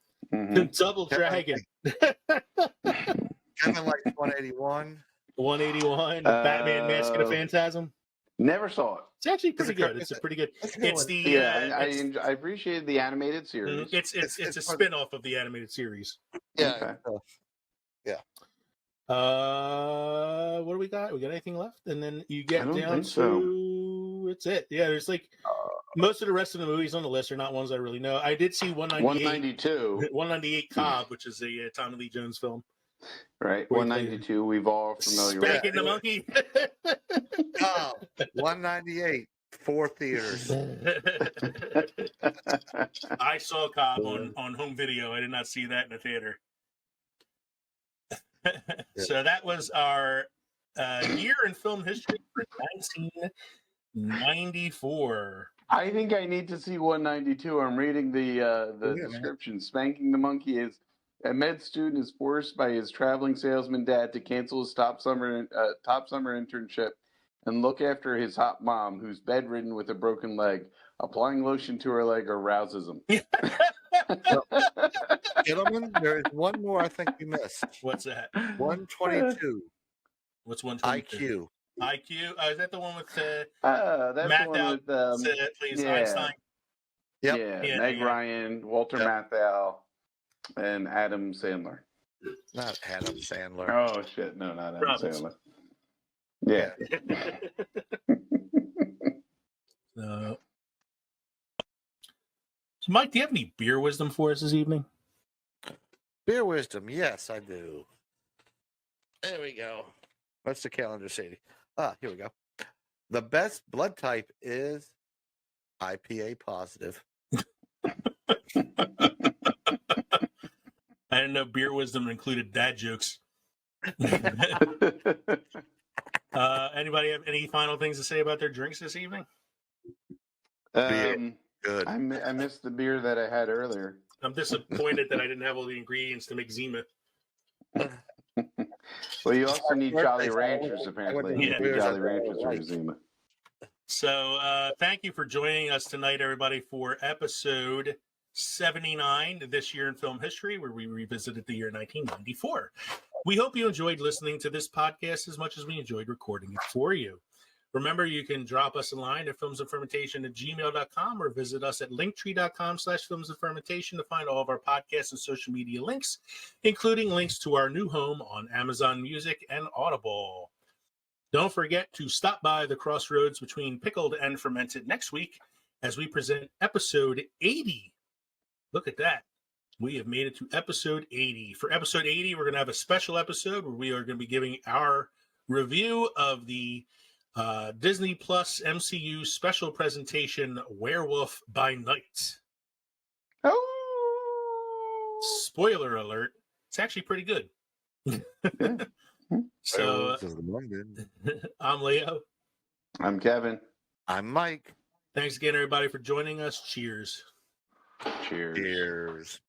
Double Dragon. Kevin likes 181. 181. Batman: Mask of the Phantasm. Never saw it. It's actually pretty good. It's pretty good. It's the I appreciated the animated series. It's a spin-off of the animated series. Yeah. Okay. Yeah. What do we got? We got anything left? And then you get down to it's it. Yeah, there's like most of the rest of the movies on the list are not ones I really know. I did see 198 Cobb, which is a Tommy Lee Jones film. Right, 192. We've all familiar with. Spanking the Monkey. 198. 4 theaters. I saw Cobb on home video. I did not see that in the theater. So that was our year in film history for 1994. I think I need to see 192. I'm reading the description. Spanking the Monkey is a med student is forced by his traveling salesman dad to cancel his top summer internship and look after his hot mom, who's bedridden with a broken leg. Applying lotion to her leg arouses him. Gentlemen, there is one more I think we missed. What's that? 122. What's 122? IQ. IQ. Is that the one with That's Matt the one out? with Please, yeah, Einstein. Yep. yeah, Meg Ryan, Walter Yep. Matthau, and Adam Sandler. Not Adam Sandler. Oh shit, no, not Adam Robbins. Sandler. Yeah. So, Mike, do you have any beer wisdom for us this evening? Beer wisdom. Yes, I do. There we go. What's the calendar say? Here we go. The best blood type is IPA positive. I didn't know beer wisdom included dad jokes. Anybody have any final things to say about their drinks this evening? Good. I missed the beer that I had earlier. I'm disappointed that I didn't have all the ingredients to make Zima. Well, you also need Jolly Ranchers, apparently. Yeah. You need Jolly Ranchers for your Zima. So thank you for joining us tonight, everybody, for episode 79 this year in film history, where we revisited the year 1994. We hope you enjoyed listening to this podcast as much as we enjoyed recording it for you. Remember, you can drop us a line at filmsandfermentation@gmail.com or visit us at linktree.com/filmsandfermentation to find all of our podcasts and social media links, including links to our new home on Amazon Music and Audible. Don't forget to stop by the crossroads between pickled and fermented next week as we present episode 80. Look at that. We have made it to episode 80. For episode 80, we're going to have a special episode where we are going to be giving our review of the Disney Plus MCU special presentation, Werewolf by Night. Oh! Spoiler alert, it's actually pretty good. So, I'm Leo. I'm Kevin. I'm Mike. Thanks again, everybody, for joining us. Cheers. Cheers. Cheers.